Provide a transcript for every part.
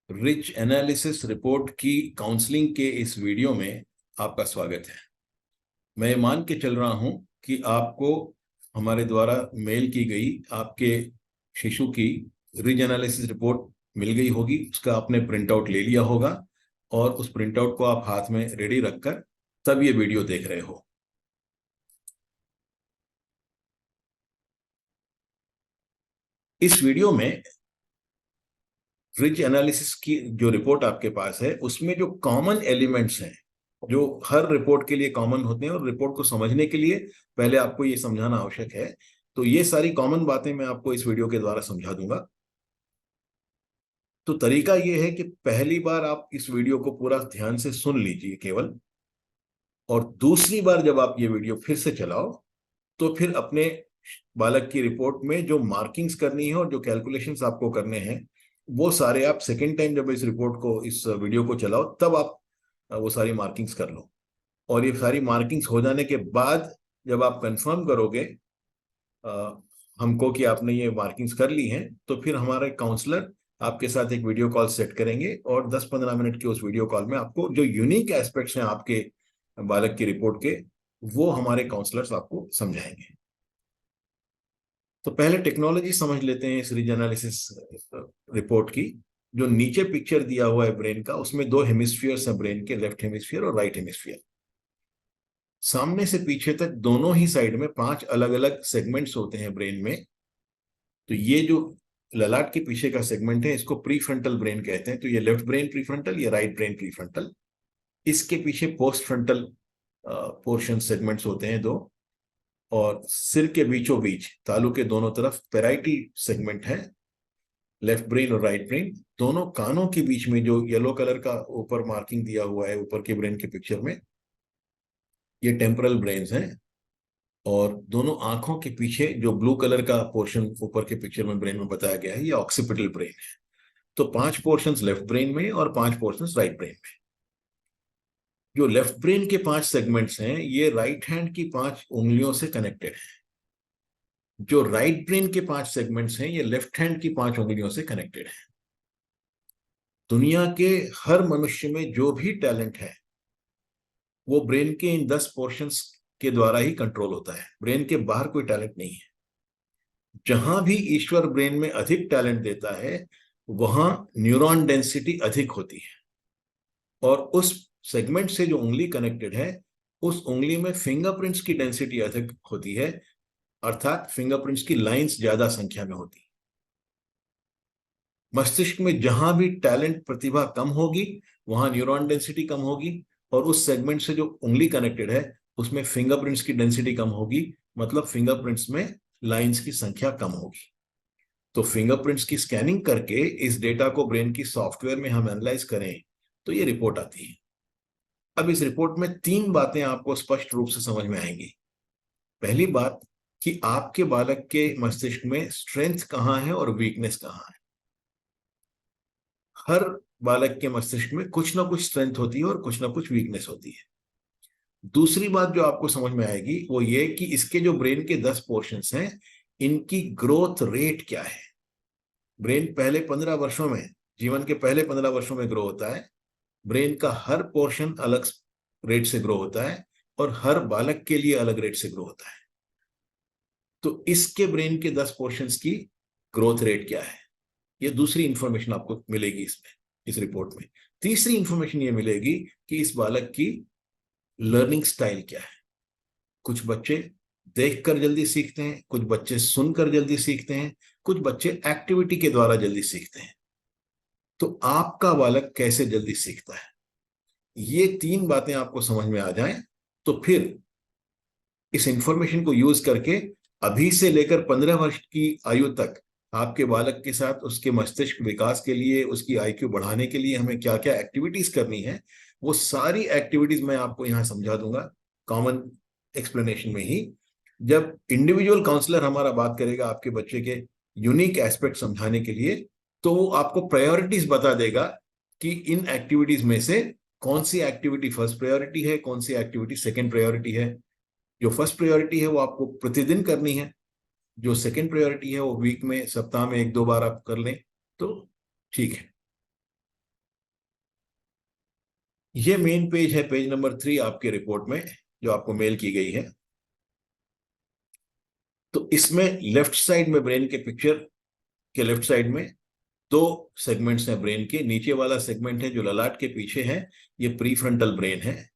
Rich analysis report की counselling के इस वीडियो में आपका स्वागत है। मैं मान के चल रहा हूं कि आपको हमारे द्वारा मेल की गई आपके शिशु की रिच एनालिसिस रिपोर्ट मिल गई होगी। उसका आपने प्रिंट आउट ले लिया होगा और उस प्रिंट आउट को आप हाथ में रेडी रखकर तब ये वीडियो देख रहे हो। इस वीडियो में रिच एनालिसिस की जो रिपोर्ट आपके पास है उसमें जो कॉमन एलिमेंट्स हैं जो हर रिपोर्ट के लिए कॉमन होते हैं, और रिपोर्ट को समझने के लिए पहले आपको ये समझाना आवश्यक है। तो ये सारी कॉमन बातें मैं आपको इस वीडियो के द्वारा समझा दूंगा। तो तरीका ये है कि पहली बार आप इस वीडियो को पूरा ध्यान से सुन लीजिए केवल, और दूसरी बार जब आप ये वीडियो फिर से चलाओ तो फिर अपने बालक की रिपोर्ट में जो मार्किंग्स करनी है और जो कैलकुलेशंस आपको करने हैं वो सारे आप सेकेंड टाइम जब इस रिपोर्ट को इस वीडियो को चलाओ तब आप वो सारी मार्किंग्स कर लो। और ये सारी मार्किंग्स हो जाने के बाद जब आप कंफर्म करोगे अ, हमको कि आपने ये मार्किंग्स कर ली हैं, तो फिर हमारे काउंसलर आपके साथ एक वीडियो कॉल सेट करेंगे और 10-15 मिनट की उस वीडियो कॉल में आपको जो यूनिक एस्पेक्ट्स हैं आपके बालक की रिपोर्ट के, वो हमारे काउंसलर्स आपको समझाएंगे। तो पहले टेक्नोलॉजी समझ लेते हैं इस रिज एनालिसिस रिपोर्ट की। जो नीचे पिक्चर दिया हुआ है ब्रेन का, उसमें दो हेमिस्फीयर्स हैं ब्रेन के, लेफ्ट हेमिस्फीयर और राइट हेमिस्फीयर। सामने से पीछे तक दोनों ही साइड में 5 अलग अलग सेगमेंट्स होते हैं ब्रेन में। तो ये जो ललाट के पीछे का सेगमेंट है इसको प्री फ्रंटल ब्रेन कहते हैं। तो ये लेफ्ट ब्रेन प्री फ्रंटल, ये राइट ब्रेन प्री फ्रंटल। इसके पीछे पोस्ट फ्रंटल पोर्शन सेगमेंट्स होते हैं दो, और सिर के बीचों बीच तालू के दोनों तरफ पेराइटल सेगमेंट है, लेफ्ट ब्रेन और राइट ब्रेन। दोनों कानों के बीच में जो येलो कलर का ऊपर मार्किंग दिया हुआ है ऊपर के ब्रेन के पिक्चर में, ये टेम्पोरल ब्रेन्स हैं। और दोनों आंखों के पीछे जो ब्लू कलर का पोर्शन ऊपर के पिक्चर में ब्रेन में बताया गया है, ये ऑक्सीपिटल ब्रेन है। तो 5 पोर्शंस लेफ्ट ब्रेन में और 5 पोर्शंस राइट ब्रेन में। जो लेफ्ट ब्रेन के 5 सेगमेंट्स हैं ये राइट हैंड की 5 उंगलियों से कनेक्टेड है। जो राइट ब्रेन के 5 सेगमेंट्स हैं ये लेफ्ट हैंड की 5 उंगलियों से कनेक्टेड है। दुनिया के हर मनुष्य में जो भी टैलेंट है वो ब्रेन के इन 10 पोर्शंस के द्वारा ही कंट्रोल होता है। ब्रेन के बाहर कोई टैलेंट नहीं है। जहां भी ईश्वर ब्रेन में अधिक टैलेंट देता है वहां न्यूरॉन डेंसिटी अधिक होती है, और उस सेगमेंट से जो उंगली कनेक्टेड है उस उंगली में फिंगरप्रिंट्स की डेंसिटी अधिक होती है, अर्थात फिंगरप्रिंट्स की लाइंस ज्यादा संख्या में होती है। मस्तिष्क में जहां भी टैलेंट प्रतिभा कम होगी वहां न्यूरॉन डेंसिटी कम होगी, और उस सेगमेंट से जो उंगली कनेक्टेड है उसमें फिंगरप्रिंट्स की डेंसिटी कम होगी, मतलब फिंगरप्रिंट्स में लाइंस की संख्या कम होगी। तो फिंगरप्रिंट्स की स्कैनिंग करके इस डेटा को ब्रेन की सॉफ्टवेयर में हम एनालाइज करें तो ये रिपोर्ट आती है। अब इस रिपोर्ट में 3 बातें आपको स्पष्ट रूप से समझ में आएंगी। पहली बात कि आपके बालक के मस्तिष्क में स्ट्रेंथ कहाँ है और वीकनेस कहाँ है। हर बालक के मस्तिष्क में कुछ ना कुछ स्ट्रेंथ होती है और कुछ ना कुछ वीकनेस होती है। दूसरी बात जो आपको समझ में आएगी वो ये कि इसके जो ब्रेन के 10 पोर्शंस हैं इनकी ग्रोथ रेट क्या है। ब्रेन पहले 15 वर्षों में, जीवन के पहले 15 वर्षों में ग्रो होता है। ब्रेन का हर पोर्शन अलग रेट से ग्रो होता है और हर बालक के लिए अलग रेट से ग्रो होता है। तो इसके ब्रेन के 10 पोर्शंस की ग्रोथ रेट क्या है, ये दूसरी इंफॉर्मेशन आपको मिलेगी इसमें, इस रिपोर्ट में। तीसरी इंफॉर्मेशन ये मिलेगी कि इस बालक की लर्निंग स्टाइल क्या है। कुछ बच्चे देखकर जल्दी सीखते हैं, कुछ बच्चे सुनकर जल्दी सीखते हैं, कुछ बच्चे एक्टिविटी के द्वारा जल्दी सीखते हैं। तो आपका बालक कैसे जल्दी सीखता है, ये 3 बातें आपको समझ में आ जाएं तो फिर इस इंफॉर्मेशन को यूज करके अभी से लेकर 15 वर्ष की आयु तक आपके बालक के साथ उसके मस्तिष्क विकास के लिए, उसकी आईक्यू बढ़ाने के लिए हमें क्या क्या एक्टिविटीज करनी है, वो सारी एक्टिविटीज मैं आपको यहाँ समझा दूंगा कॉमन एक्सप्लेनेशन में ही। जब इंडिविजुअल काउंसलर हमारा बात करेगा आपके बच्चे के यूनिक एस्पेक्ट समझाने के लिए, तो वो आपको प्रायोरिटीज बता देगा कि इन एक्टिविटीज में से कौन सी एक्टिविटी फर्स्ट प्रायोरिटी है, कौन सी एक्टिविटी सेकेंड प्रायोरिटी है। जो फर्स्ट प्रायोरिटी है वो आपको प्रतिदिन करनी है, जो सेकंड प्रायोरिटी है वो वीक में, सप्ताह में 1-2 बार आप कर लें तो ठीक है। ये मेन पेज है, पेज नंबर 3 आपके रिपोर्ट में जो आपको मेल की गई है। तो इसमें लेफ्ट साइड में ब्रेन के पिक्चर के लेफ्ट साइड में दो सेगमेंट्स हैं ब्रेन के। नीचे वाला सेगमेंट है जो ललाट के पीछे है, ये प्रीफ्रंटल ब्रेन है।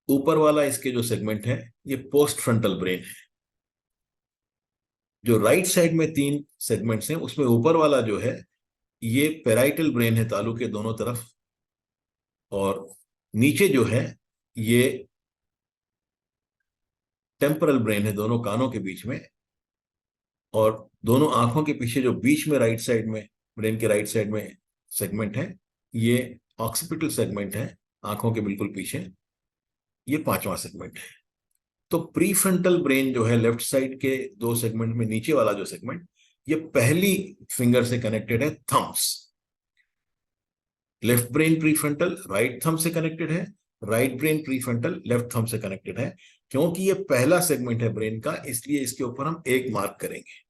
ऊपर वाला इसके जो सेगमेंट है ये पोस्ट फ्रंटल ब्रेन है। जो राइट साइड में 3 सेगमेंट्स हैं उसमें ऊपर वाला जो है ये पेराइटल ब्रेन है तालू के दोनों तरफ, और नीचे जो है ये टेम्परल ब्रेन है दोनों कानों के बीच में। और दोनों आंखों के पीछे जो बीच में राइट साइड में ब्रेन के राइट साइड में सेगमेंट है ये ऑक्सीपिटल सेगमेंट है, आंखों के बिल्कुल पीछे, ये 5वां सेगमेंट है। तो प्रीफ्रंटल ब्रेन जो है लेफ्ट साइड के 2 सेगमेंट में नीचे वाला जो सेगमेंट ये पहली फिंगर से कनेक्टेड है, thumbs. Left brain prefrontal right thumb से कनेक्टेड है, right brain prefrontal left thumb से कनेक्टेड है। क्योंकि ये पहला सेगमेंट है ब्रेन का इसलिए इसके ऊपर हम 1 मार्क करेंगे।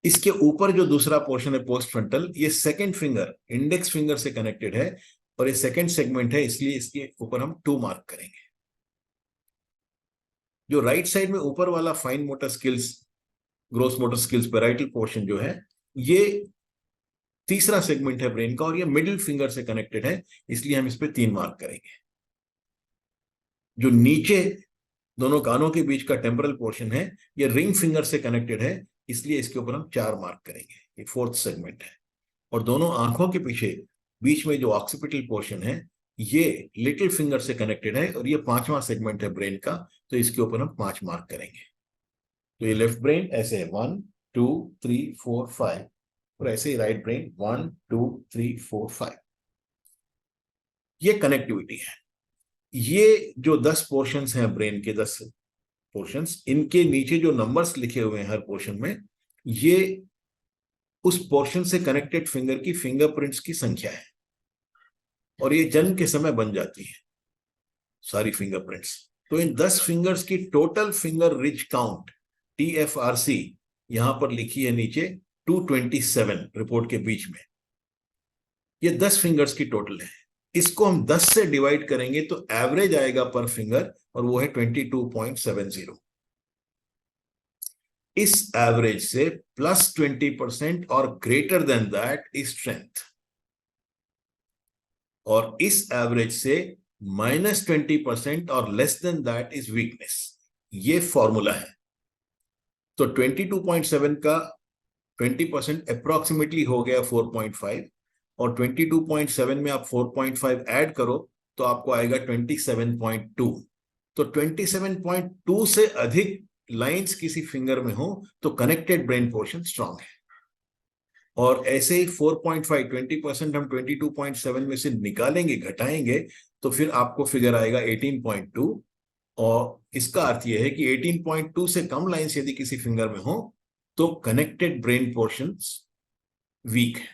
इसके ऊपर जो दूसरा पोर्शन है पोस्ट फ्रंटल, ये सेकंड फिंगर इंडेक्स फिंगर से कनेक्टेड है और ये सेकंड सेगमेंट है इसलिए इसके ऊपर हम 2 मार्क करेंगे। जो राइट साइड में ऊपर वाला fine motor skills, gross motor skills parietal portion जो है ये तीसरा सेगमेंट है ब्रेन का और ये मिडिल फिंगर से कनेक्टेड है इसलिए हम इस पे 3 मार्क करेंगे। जो नीचे दोनों कानों के बीच का टेम्परल पोर्शन है ये रिंग फिंगर से कनेक्टेड है इसलिए इसके ऊपर हम 4 मार्क करेंगे, ये 4th सेगमेंट है। और दोनों आंखों के पीछे बीच में जो ऑक्सीपिटल पोर्शन है ये लिटिल फिंगर से कनेक्टेड है और ये 5वां सेगमेंट है ब्रेन का, तो इसके ऊपर हम 5 मार्क करेंगे। तो ये लेफ्ट ब्रेन ऐसे है 1 2 3 4 5 और ऐसे ही राइट ब्रेन 1 2 3 4 5। ये कनेक्टिविटी है। ये जो 10 पोर्शंस हैं ब्रेन के 10 पोर्शंस, इनके नीचे जो नंबर्स लिखे हुए हैं हर पोर्शन में ये उस पोर्शन से कनेक्टेड फिंगर की फिंगरप्रिंट्स की संख्या है और ये जन्म के समय बन जाती है सारी फिंगरप्रिंट्स। तो इन 10 फिंगर्स की total finger ridge count TFRC यहां पर लिखी है नीचे 227 रिपोर्ट के बीच में। ये 10 फिंगर्स की टोटल है। इसको हम 10 से डिवाइड करेंगे तो एवरेज आएगा पर फिंगर और वो है 22.70। इस एवरेज से प्लस 20% और greater than that is strength, और इस एवरेज से -20% और less than that is weakness. ये फॉर्मूला है। तो 22.7 का 20% अप्रोक्सीमेटली हो गया 4.5 और 22.7 में आप 4.5 ऐड करो तो आपको आएगा 27.2। तो 27.2 से अधिक लाइंस किसी फिंगर में हो तो कनेक्टेड ब्रेन पोर्शन स्ट्रांग है। और ऐसे ही 4.5 20% हम 22.7 में से निकालेंगे, घटाएंगे, तो फिर आपको फिगर आएगा 18.2। और इसका अर्थ यह है कि 18.2 से कम लाइंस यदि किसी फिंगर में हो तो कनेक्टेड ब्रेन पोर्शन वीक है।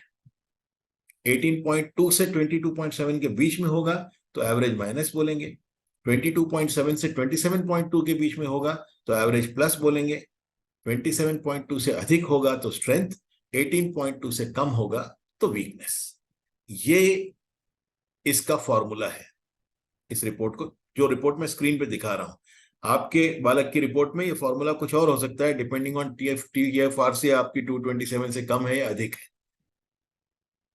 18.2 से 22.7 के बीच में होगा तो एवरेज माइनस बोलेंगे, 22.7 से 27.2 के बीच में होगा तो एवरेज प्लस बोलेंगे, 27.2 से अधिक होगा तो स्ट्रेंथ, 18.2 से कम होगा तो वीकनेस। ये इसका फॉर्मूला है इस रिपोर्ट को, जो रिपोर्ट में स्क्रीन पे दिखा रहा हूं। आपके बालक की रिपोर्ट में ये फॉर्मूला कुछ और हो सकता है डिपेंडिंग ऑन TFRC आपकी 227 से कम है या अधिक है।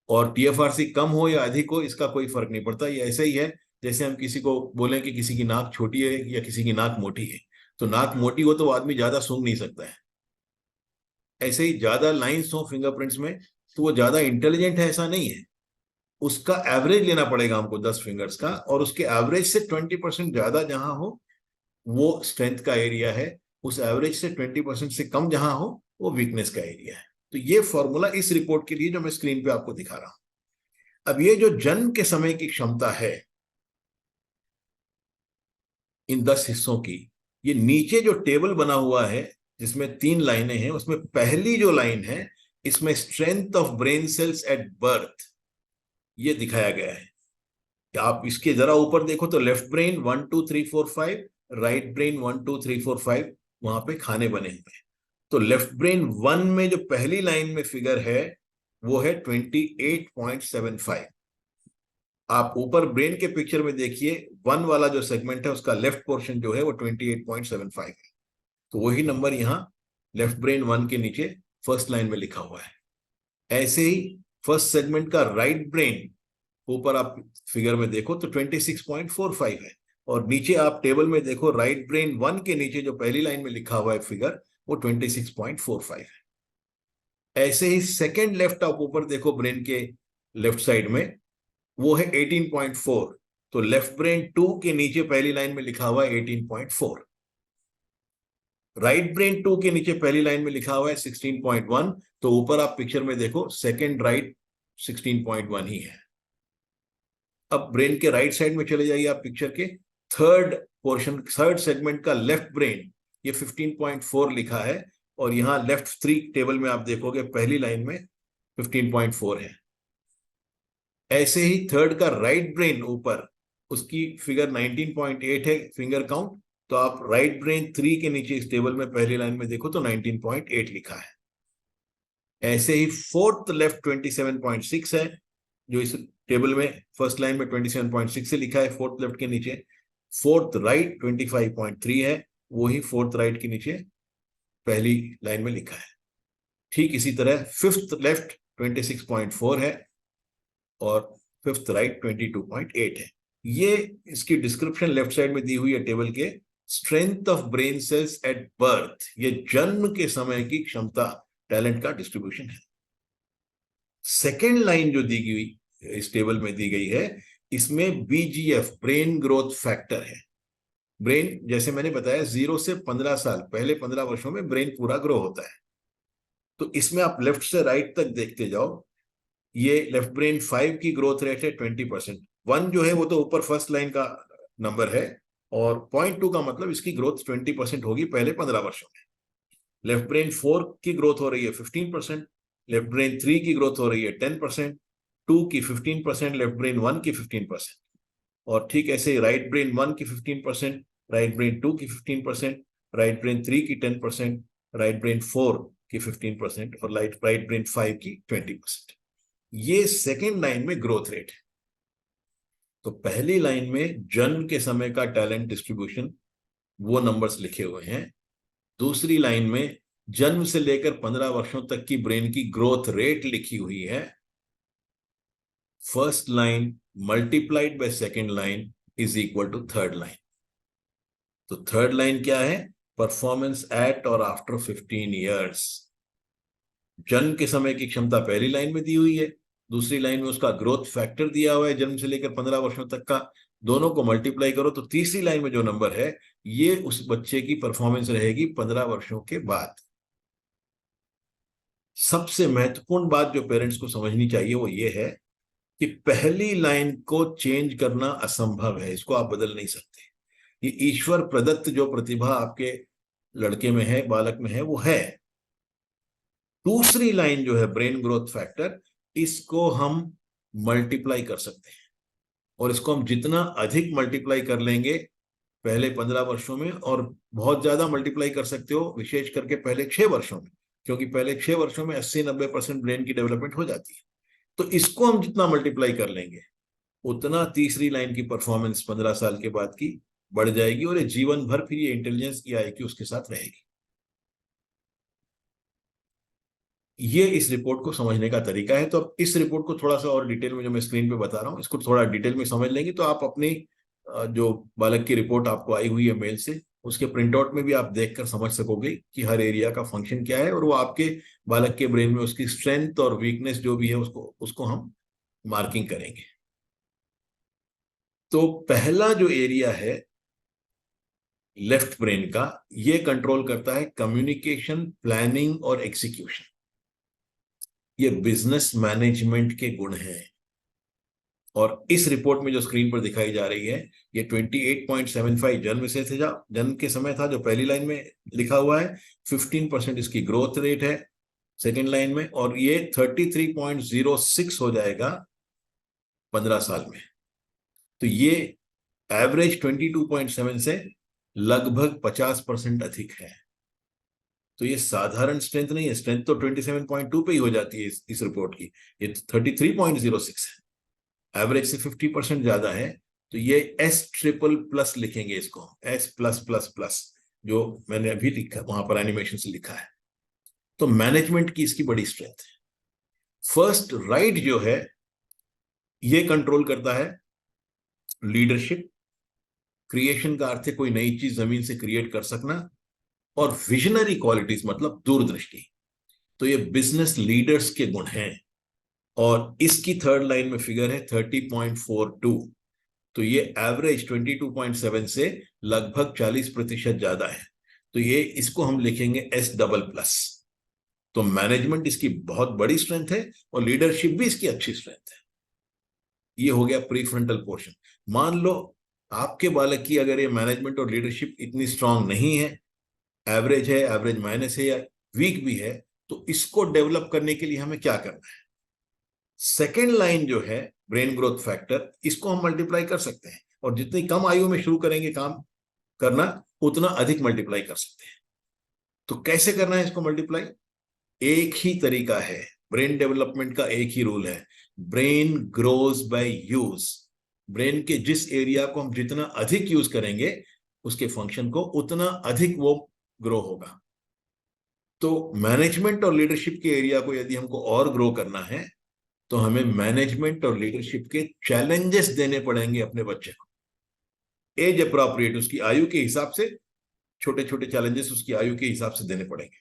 और TFRC कम हो या अधिक हो इसका कोई फर्क नहीं पड़ता। ये ऐसे ही है जैसे हम किसी को बोलें कि किसी की नाक छोटी है या किसी की नाक मोटी है, तो नाक मोटी हो तो वो आदमी ज्यादा सूंघ नहीं सकता है। ऐसे ही ज्यादा लाइंस हो फिंगरप्रिंट्स में तो वो ज्यादा इंटेलिजेंट है ऐसा नहीं है। उसका एवरेज लेना पड़ेगा हमको 10 फिंगर्स का, और उसके एवरेज से 20% ज्यादा जहां हो वो स्ट्रेंथ का एरिया है, उस एवरेज से 20% से कम जहां हो वो वीकनेस का एरिया है। तो ये फॉर्मूला इस रिपोर्ट के लिए जो मैं स्क्रीन पे आपको दिखा रहा हूं। अब ये जो जन्म के समय की क्षमता है इन 10 हिस्सों की, ये नीचे जो टेबल बना हुआ है जिसमें 3 लाइनें हैं उसमें पहली जो लाइन है इसमें strength of brain cells at birth ये दिखाया गया है। आप इसके जरा ऊपर देखो तो लेफ्ट ब्रेन 1 2 3 4 5, राइट ब्रेन 1 2 3 4 5, वहां पे खाने बने हुए हैं। तो लेफ्ट ब्रेन 1 में जो पहली लाइन में फिगर है वो है 28.75 आप ऊपर ब्रेन के पिक्चर में देखिए, 1 वाला जो सेगमेंट है उसका लेफ्ट पोर्शन जो है वो 28.75 है। तो वही नंबर यहाँ लेफ्ट ब्रेन 1 के नीचे फर्स्ट लाइन में लिखा हुआ है। ऐसे ही फर्स्ट सेगमेंट का राइट ब्रेन ऊपर आप फिगर में देखो तो 26.45 है, और नीचे आप टेबल में देखो राइट ब्रेन 1 के नीचे जो पहली लाइन में लिखा हुआ है फिगर वो 26.45 है। ऐसे ही सेकेंड लेफ्ट आप ऊपर देखो ब्रेन के लेफ्ट साइड में वो है 18.4, तो लेफ्ट ब्रेन 2 के नीचे पहली लाइन में लिखा हुआ है 18.4। राइट ब्रेन 2 के नीचे पहली लाइन में लिखा हुआ है 16.1, तो ऊपर आप पिक्चर में देखो सेकेंड राइट 16.1 ही है। अब ब्रेन के राइट साइड में चले जाइए आप पिक्चर के, थर्ड पोर्शन थर्ड सेगमेंट का लेफ्ट ब्रेन ये 15.4 लिखा है, और यहां लेफ्ट 3 टेबल में आप देखोगे पहली लाइन में 15.4 है। ऐसे ही थर्ड का राइट ब्रेन ऊपर उसकी फिगर 19.8 है फिंगर काउंट, तो आप राइट ब्रेन 3 के नीचे इस टेबल में पहली लाइन में देखो तो 19.8 लिखा है। ऐसे ही फोर्थ लेफ्ट 27.6 है, जो इस टेबल में फर्स्ट लाइन में 27.6 से लिखा है फोर्थ लेफ्ट के नीचे। फोर्थ राइट 25.3 है, वही फोर्थ राइट के नीचे पहली लाइन में लिखा है। ठीक इसी तरह फिफ्थ लेफ्ट 26.4 है और फिफ्थ राइट 22.8 है। ये इसकी डिस्क्रिप्शन लेफ्ट साइड में दी हुई है टेबल के। Strength of brain cells at birth, ये जन्म के समय की क्षमता, टैलेंट का डिस्ट्रीब्यूशन है। सेकेंड लाइन जो दी गई इस टेबल में दी गई है, इसमें बीजीएफ ब्रेन ग्रोथ फैक्टर है। ब्रेन जैसे मैंने बताया 0 से 15 साल पहले 15 वर्षों में ब्रेन पूरा ग्रो होता है। तो इसमें आप लेफ्ट से राइट तक देखते जाओ, ये लेफ्ट ब्रेन 5 की ग्रोथ रेट है 20%। 1 जो है वो तो ऊपर फर्स्ट लाइन का नंबर है, और 0.2 का मतलब इसकी ग्रोथ 20% होगी पहले 15 वर्षों में। लेफ्ट ब्रेन 4 की ग्रोथ हो रही है 15%, लेफ्ट ब्रेन 3 की ग्रोथ हो रही है 10%, 2 की 15%, लेफ्ट ब्रेन 1 की 15%, और ठीक ऐसे राइट ब्रेन 1 की 15%, राइट ब्रेन 2 की 15%, राइट ब्रेन 3 की 10%, राइट ब्रेन 4 की 15% और राइट ब्रेन 5 की 20%। ये सेकेंड लाइन में ग्रोथ रेट है। तो पहली लाइन में जन्म के समय का टैलेंट डिस्ट्रीब्यूशन, वो नंबर्स लिखे हुए हैं। दूसरी लाइन में जन्म से लेकर 15 वर्षों तक की ब्रेन की ग्रोथ रेट लिखी हुई है। First line multiplied by second line is equal to third line. तो थर्ड लाइन क्या है? परफॉर्मेंस एट और आफ्टर 15 ईयर्स। जन्म के समय की क्षमता पहली लाइन में दी हुई है, दूसरी लाइन में उसका ग्रोथ फैक्टर दिया हुआ है जन्म से लेकर 15 वर्षों तक का। दोनों को मल्टीप्लाई करो तो तीसरी लाइन में जो नंबर है ये उस बच्चे की परफॉर्मेंस रहेगी 15 वर्षों के बाद। सबसे महत्वपूर्ण बात जो पेरेंट्स को समझनी चाहिए वो ये है कि पहली लाइन को चेंज करना असंभव है, इसको आप बदल नहीं सकते। ये ईश्वर प्रदत्त जो प्रतिभा आपके लड़के में है, बालक में है, वो है। दूसरी लाइन जो है ब्रेन ग्रोथ फैक्टर, इसको हम मल्टीप्लाई कर सकते हैं, और इसको हम जितना अधिक मल्टीप्लाई कर लेंगे पहले 15 वर्षों में, और बहुत ज्यादा मल्टीप्लाई कर सकते हो विशेष करके पहले 6 वर्षों में, क्योंकि पहले 6 वर्षों में 80-90% ब्रेन की डेवलपमेंट हो जाती है। तो इसको हम जितना मल्टीप्लाई कर लेंगे उतना तीसरी लाइन की परफॉर्मेंस 15 साल के बाद की बढ़ जाएगी, और ये जीवन भर फिर ये इंटेलिजेंस की IQ उसके साथ रहेगी। ये इस रिपोर्ट को समझने का तरीका है। तो अब इस रिपोर्ट को थोड़ा सा और डिटेल में जो मैं स्क्रीन पे बता रहा हूँ इसको थोड़ा डिटेल में समझ लेंगे तो आप अपनी जो बालक की रिपोर्ट आपको आई हुई है मेल से, उसके प्रिंट आउट में भी आप देखकर समझ सकोगे कि हर एरिया का फंक्शन क्या है, और वो आपके बालक के ब्रेन में उसकी स्ट्रेंथ और वीकनेस जो भी है उसको उसको हम मार्किंग करेंगे। तो पहला जो एरिया है लेफ्ट ब्रेन का, ये कंट्रोल करता है कम्युनिकेशन, प्लानिंग और एग्जीक्यूशन। ये बिजनेस मैनेजमेंट के गुण हैं। और इस रिपोर्ट में जो स्क्रीन पर दिखाई जा रही है ये 28.75 जन्म के समय था जो पहली लाइन में लिखा हुआ है। 15% इसकी ग्रोथ रेट है सेकेंड लाइन में, और ये 33.06 हो जाएगा 15 साल में। तो ये एवरेज 22.7 से लगभग 50% अधिक है। तो ये साधारण स्ट्रेंथ नहीं है, स्ट्रेंथ तो 27.2 पे ही हो जाती है इस रिपोर्ट की, ये 33.06 है। एवरेज से 50% ज्यादा है, तो ये S++ लिखेंगे इसको, S+++, जो मैंने अभी लिखा वहां पर एनिमेशन से लिखा है। तो मैनेजमेंट की इसकी बड़ी स्ट्रेंथ है। फर्स्ट राइट जो है ये कंट्रोल करता है लीडरशिप, क्रिएशन का अर्थ है कोई नई चीज जमीन से क्रिएट कर सकना, और विजनरी क्वालिटीज मतलब दूरदृष्टि। तो ये बिजनेस लीडर्स के गुण हैं। और इसकी थर्ड लाइन में फिगर है 30.42, तो ये एवरेज 22.7 से लगभग 40% ज्यादा है। तो ये इसको हम लिखेंगे S++। तो मैनेजमेंट इसकी बहुत बड़ी स्ट्रेंथ है और लीडरशिप भी इसकी अच्छी स्ट्रेंथ है। ये हो गया प्री फ्रंटल पोर्शन। मान लो आपके बालक की अगर ये मैनेजमेंट और लीडरशिप इतनी स्ट्रांग नहीं है, एवरेज है, एवरेज माइनस है, या वीक भी है, तो इसको डेवलप करने के लिए हमें क्या करना है? सेकेंड लाइन जो है ब्रेन ग्रोथ फैक्टर, इसको हम मल्टीप्लाई कर सकते हैं, और जितनी कम आयु में शुरू करेंगे काम करना उतना अधिक मल्टीप्लाई कर सकते हैं। तो कैसे करना है इसको मल्टीप्लाई? एक ही तरीका है, ब्रेन डेवलपमेंट का एक ही रूल है, brain grows by use. Brain के जिस एरिया को हम जितना अधिक यूज करेंगे उसके फंक्शन को उतना अधिक वो ग्रो होगा। तो मैनेजमेंट और लीडरशिप के एरिया को यदि हमको और ग्रो करना है तो हमें मैनेजमेंट और लीडरशिप के चैलेंजेस देने पड़ेंगे अपने बच्चे को, एज अप्रोप्रिएट, उसकी आयु के हिसाब से छोटे छोटे चैलेंजेस उसकी आयु के हिसाब से देने पड़ेंगे।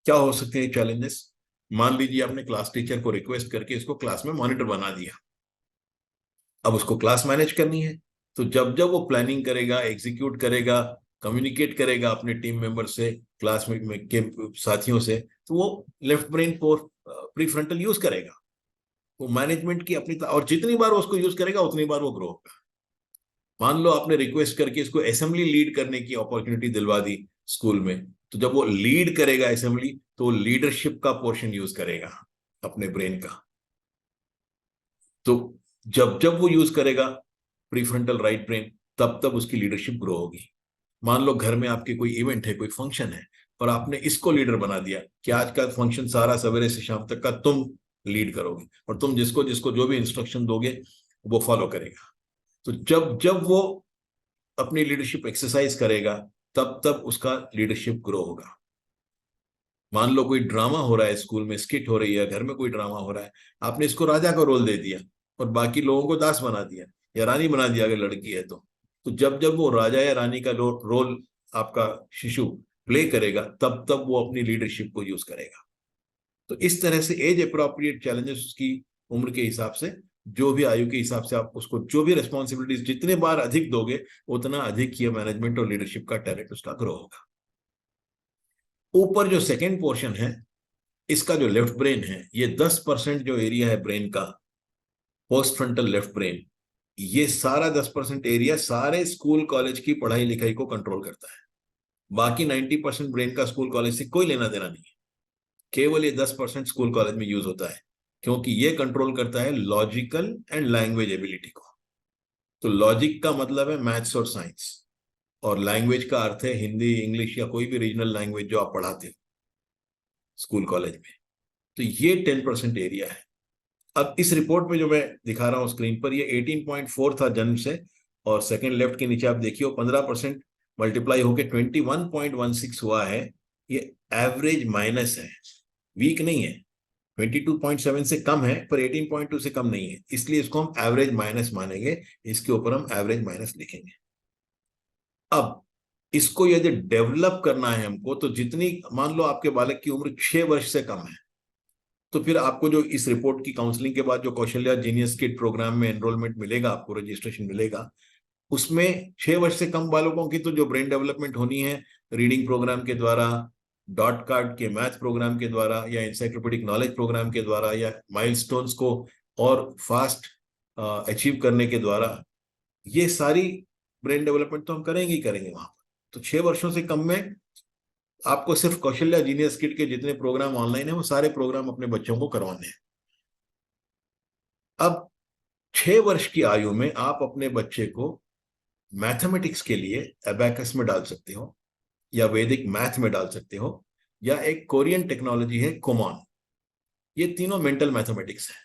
क्या हो सकते हैं चैलेंजेस? मान लीजिए आपने क्लास टीचर को रिक्वेस्ट करके इसको क्लास में मॉनिटर बना दिया, अब उसको क्लास मैनेज करनी है। तो जब जब वो प्लानिंग करेगा, एग्जीक्यूट करेगा, कम्युनिकेट करेगा अपने टीम मेंबर से, क्लास में के साथियों से, तो वो लेफ्ट ब्रेन प्रीफ्रंटल यूज करेगा। वो मैनेजमेंट की अपनी, और जितनी बार वो उसको यूज करेगा उतनी बार वो ग्रो होगा। मान लो आपने रिक्वेस्ट करके इसको असेंबली लीड करने की अपॉर्चुनिटी दिलवा दी स्कूल में, तो जब वो लीड करेगा असेंबली तो वो लीडरशिप का पोर्शन यूज करेगा अपने ब्रेन का। तो जब जब वो यूज करेगा प्रीफ्रंटल राइट ब्रेन, तब तब उसकी लीडरशिप ग्रो होगी। मान लो घर में आपके कोई इवेंट है, कोई फंक्शन है, और आपने इसको लीडर बना दिया कि आज का फंक्शन सारा सवेरे से शाम तक का तुम लीड करोगे, और तुम जिसको जिसको जो भी इंस्ट्रक्शन दोगे वो फॉलो करेगा। तो जब जब वो अपनी लीडरशिप एक्सरसाइज करेगा तब तब उसका लीडरशिप ग्रो होगा। मान लो कोई ड्रामा हो रहा है स्कूल में, स्किट हो रही है, घर में कोई ड्रामा हो रहा है, आपने इसको राजा का रोल दे दिया और बाकी लोगों को दास बना दिया या रानी बना दिया अगर लड़की है तो जब जब वो राजा या रानी का रोल आपका शिशु प्ले करेगा तब तब वो अपनी लीडरशिप को यूज करेगा। तो इस तरह से एज अप्रोप्रिएट चैलेंजेस उसकी उम्र के हिसाब से, जो भी आयु के हिसाब से आप उसको जो भी रिस्पॉन्सिबिलिटीज जितने बार अधिक दोगे उतना अधिक ये मैनेजमेंट और लीडरशिप का टैलेंट उसका ग्रो होगा। ऊपर जो सेकेंड पोर्शन है इसका जो लेफ्ट ब्रेन है, ये 10% जो एरिया है ब्रेन का, पोस्ट फ्रंटल लेफ्ट ब्रेन, ये सारा 10% एरिया सारे स्कूल कॉलेज की पढ़ाई लिखाई को कंट्रोल करता है। बाकी 90% ब्रेन का स्कूल कॉलेज से कोई लेना देना नहीं है, केवल ये 10% स्कूल कॉलेज में यूज होता है, क्योंकि ये कंट्रोल करता है लॉजिकल एंड लैंग्वेज एबिलिटी को। तो लॉजिक का मतलब है मैथ्स और साइंस, और लैंग्वेज का अर्थ है हिंदी, इंग्लिश या कोई भी रीजनल लैंग्वेज जो आप पढ़ाते हो स्कूल कॉलेज में। तो ये 10% एरिया है। अब इस रिपोर्ट में जो मैं दिखा रहा हूं स्क्रीन पर, ये 18.4 था जन्म से, और सेकंड लेफ्ट के नीचे आप देखिए 15% मल्टीप्लाई होकर 21.16 हुआ है। ये एवरेज माइनस है, वीक नहीं है। 22.7 से कम है पर 18.2 से कम नहीं है, इसलिए इसको हम एवरेज माइनस मानेंगे, इसके ऊपर हम एवरेज माइनस लिखेंगे। अब इसको यदि डेवलप करना है हमको, तो जितनी, मान लो आपके बालक की उम्र 6 वर्ष से कम है, तो फिर आपको जो इस रिपोर्ट की काउंसलिंग के बाद जो कौशल्या जीनियस किड प्रोग्राम में एनरोलमेंट मिलेगा, आपको रजिस्ट्रेशन मिलेगा, उसमें 6 वर्ष से कम बालकों की तो जो ब्रेन डेवलपमेंट होनी है रीडिंग प्रोग्राम के द्वारा, डॉट कार्ड के मैथ प्रोग्राम के द्वारा, या इंसाइक्लोपीडिक नॉलेज प्रोग्राम के द्वारा, या माइलस्टोन्स को और फास्ट अचीव करने के द्वारा, ये सारी ब्रेन डेवलपमेंट तो हम करेंगे ही करेंगे वहां पर। तो 6 वर्षों से कम में आपको सिर्फ कौशल्या जीनियस किट के जितने प्रोग्राम ऑनलाइन है वो सारे प्रोग्राम अपने बच्चों को करवाने हैं। अब 6 वर्ष की आयु में आप अपने बच्चे को मैथमेटिक्स के लिए अबैकस में डाल सकते हो, या वैदिक मैथ में डाल सकते हो, या एक कोरियन टेक्नोलॉजी है कुमॉन। ये तीनों मेंटल मैथमेटिक्स है।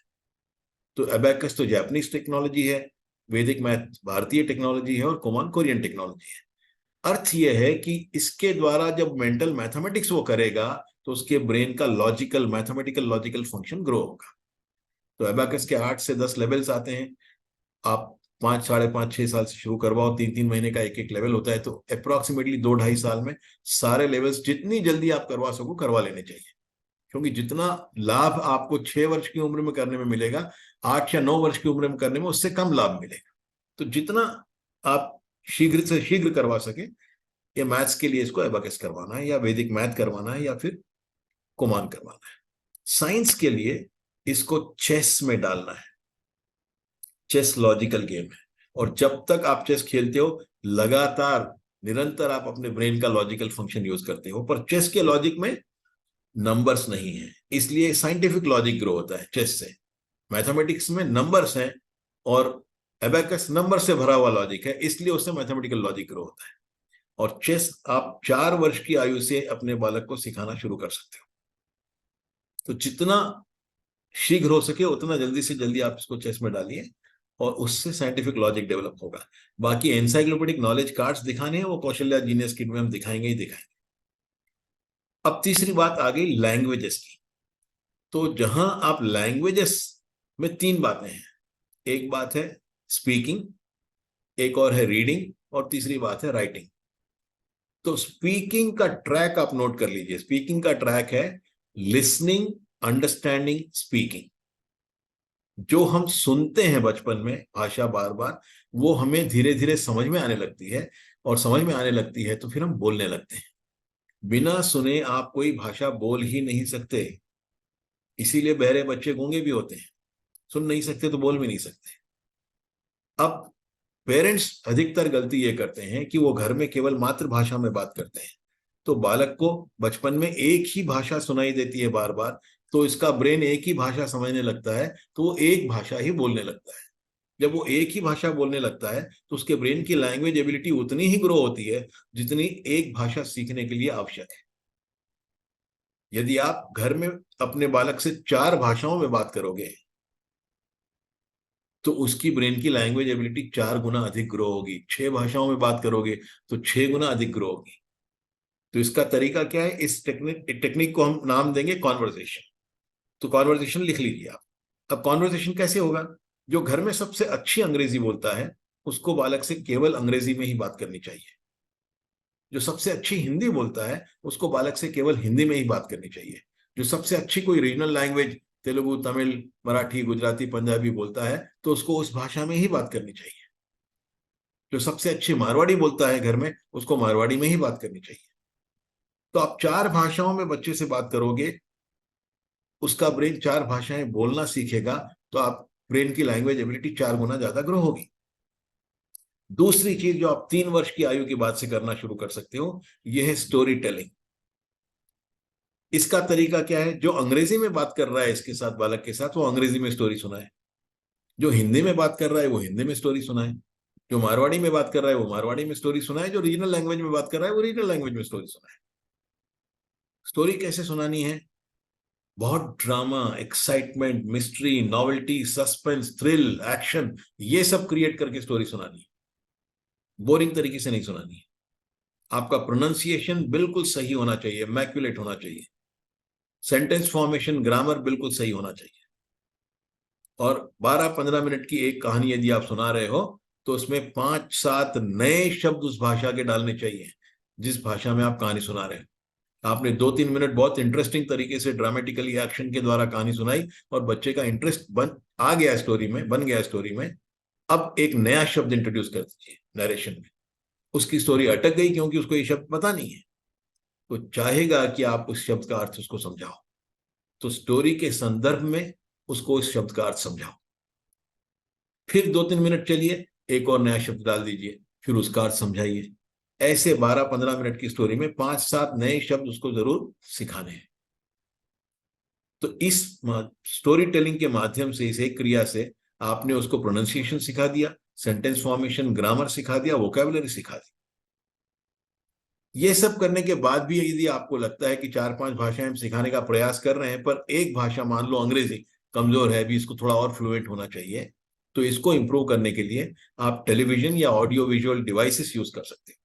तो एबेकस तो जापानीज टेक्नोलॉजी है, वैदिक मैथ भारतीय टेक्नोलॉजी है और कुमान कोरियन टेक्नोलॉजी है। अर्थ यह है कि इसके द्वारा जब मेंटल मैथमेटिक्स वो करेगा तो उसके ब्रेन का logical mathematical logical function grow होगा। तो एबेकस के 8 से 10 लेवल्स आते हैं। आप 5, 5.5, 6 साल से शुरू करवाओ, 3-3 महीने का एक एक लेवल होता है, तो अप्रोक्सीमेटली 2-2.5 साल में सारे लेवल्स जितनी जल्दी आप करवा सको करवा लेने चाहिए। क्योंकि जितना लाभ आपको 6 वर्ष की उम्र में करने में मिलेगा, 8 या 9 वर्ष की उम्र में करने में उससे कम लाभ मिलेगा। तो जितना आप शीघ्र से शीघ्र करवा सके, या मैथ्स के लिए इसको एबेकस करवाना है, या वैदिक मैथ करवाना है, या फिर कुमान करवाना है। साइंस के लिए इसको चेस में डालना है। चेस लॉजिकल गेम है, और जब तक आप चेस खेलते हो लगातार निरंतर आप अपने ब्रेन का लॉजिकल फंक्शन यूज करते हो। पर चेस के लॉजिक में नंबर्स नहीं है, इसलिए साइंटिफिक लॉजिक ग्रो होता है चेस से। मैथमेटिक्स में नंबर्स हैं, और एबेकस नंबर से भरा हुआ लॉजिक है, इसलिए उससे मैथमेटिकल लॉजिक ग्रो होता है। और चेस आप 4 वर्ष की आयु से अपने बालक को सिखाना शुरू कर सकते हो। तो जितना शीघ्र हो सके उतना जल्दी से जल्दी आप इसको चेस में डालिए, और उससे साइंटिफिक लॉजिक डेवलप होगा। बाकी एनसाइक्लोपीडिक नॉलेज कार्ड्स दिखाने हैं वो कौशल्या जीनियस किट में हम दिखाएंगे ही दिखाएंगे। अब तीसरी बात आ गई लैंग्वेजेस की। तो जहां आप लैंग्वेजेस में 3 बातें हैं। एक बात है स्पीकिंग, एक और है रीडिंग, और तीसरी बात है राइटिंग। तो स्पीकिंग का ट्रैक आप नोट कर लीजिए। स्पीकिंग का ट्रैक है लिसनिंग, अंडरस्टैंडिंग, स्पीकिंग। जो हम सुनते हैं बचपन में भाषा बार बार, वो हमें धीरे धीरे समझ में आने लगती है, और समझ में आने लगती है तो फिर हम बोलने लगते हैं। बिना सुने आप कोई भाषा बोल ही नहीं सकते, इसीलिए बहरे बच्चे गूंगे भी होते हैं। सुन नहीं सकते तो बोल भी नहीं सकते। अब पेरेंट्स अधिकतर गलती ये करते हैं कि वो घर में केवल मातृभाषा में बात करते हैं। तो बालक को बचपन में एक ही भाषा सुनाई देती है बार बार, तो इसका ब्रेन एक ही भाषा समझने लगता है, तो वो एक भाषा ही बोलने लगता है। जब वो एक ही भाषा बोलने लगता है तो उसके ब्रेन की लैंग्वेज एबिलिटी उतनी ही ग्रो होती है जितनी एक भाषा सीखने के लिए आवश्यक है। यदि आप घर में अपने बालक से 4 भाषाओं में बात करोगे तो उसकी ब्रेन की लैंग्वेज एबिलिटी 4 गुना अधिक ग्रो होगी। 6 भाषाओं में बात करोगे तो 6 गुना अधिक ग्रो होगी। तो इसका तरीका क्या है? इस टेक्निक को हम नाम देंगे कॉन्वर्सेशन। तो कॉन्वर्सेशन लिख लीजिए आप। अब कॉन्वर्सेशन कैसे होगा? जो घर में सबसे अच्छी अंग्रेजी बोलता है उसको बालक से केवल अंग्रेजी में ही बात करनी चाहिए। जो सबसे अच्छी हिंदी बोलता है उसको बालक से केवल हिंदी में ही बात करनी चाहिए। जो सबसे अच्छी कोई रीजनल लैंग्वेज तेलुगु, तमिल, मराठी, गुजराती, पंजाबी बोलता है तो उसको उस भाषा में ही बात करनी चाहिए। जो सबसे अच्छी मारवाड़ी बोलता है घर में उसको मारवाड़ी में ही बात करनी चाहिए। तो आप 4 भाषाओं में बच्चे से बात करोगे, उसका ब्रेन 4 भाषाएं बोलना सीखेगा, तो आप ब्रेन की लैंग्वेज एबिलिटी 4 गुना ज्यादा ग्रो होगी। दूसरी चीज जो आप 3 वर्ष की आयु के बाद से करना शुरू कर सकते हो, यह है स्टोरी टेलिंग। इसका तरीका क्या है? जो अंग्रेजी में बात कर रहा है इसके साथ, बालक के साथ, वो अंग्रेजी में स्टोरी सुनाए। जो हिंदी में बात कर रहा है वो हिंदी में स्टोरी सुनाए। जो मारवाड़ी में बात कर रहा है वो मारवाड़ी में स्टोरी सुनाए। जो रीजनल लैंग्वेज में बात कर रहा है वो रीजनल लैंग्वेज में स्टोरी सुनाए। स्टोरी कैसे सुनानी है? बहुत drama, excitement, mystery, novelty, suspense, thrill, action, ये सब क्रिएट करके स्टोरी सुनानी है। बोरिंग तरीके से नहीं सुनानी है। आपका प्रोनाउंसिएशन बिल्कुल सही होना चाहिए, मैक्युलेट होना चाहिए। सेंटेंस फॉर्मेशन, ग्रामर बिल्कुल सही होना चाहिए। और 12-15 मिनट की एक कहानी यदि आप सुना रहे हो तो उसमें 5-7 नए शब्द उस भाषा के डालने चाहिए जिस भाषा में आप कहानी सुना रहे हो। आपने 2-3 मिनट बहुत इंटरेस्टिंग तरीके से ड्रामेटिकली एक्शन के द्वारा कहानी सुनाई और बच्चे का इंटरेस्ट आ गया स्टोरी में, बन गया स्टोरी में। अब एक नया शब्द इंट्रोड्यूस कर दीजिए नरेशन में। उसकी स्टोरी अटक गई क्योंकि उसको ये शब्द पता नहीं है, तो चाहेगा कि आप उस शब्द का अर्थ उसको समझाओ। तो स्टोरी के संदर्भ में उसको उस शब्द का अर्थ समझाओ। फिर 2-3 मिनट चलिए, एक और नया शब्द डाल दीजिए, फिर उसका अर्थ समझाइए। ऐसे 12-15 मिनट की स्टोरी में 5-7 नए शब्द उसको जरूर सिखाने हैं। तो इस स्टोरी टेलिंग के माध्यम से, इस एक क्रिया से आपने उसको प्रोनाउंसिएशन सिखा दिया, सेंटेंस फॉर्मेशन, ग्रामर सिखा दिया, वोकैबुलरी सिखा दी। ये सब करने के बाद भी यदि आपको लगता है कि 4-5 भाषाएं हम सिखाने का प्रयास कर रहे हैं पर एक भाषा, मान लो अंग्रेजी, कमजोर है, भी इसको थोड़ा और फ्लुएंट होना चाहिए, तो इसको इंप्रूव करने के लिए आप टेलीविजन या ऑडियो विजुअल डिवाइसेस यूज कर सकते हैं।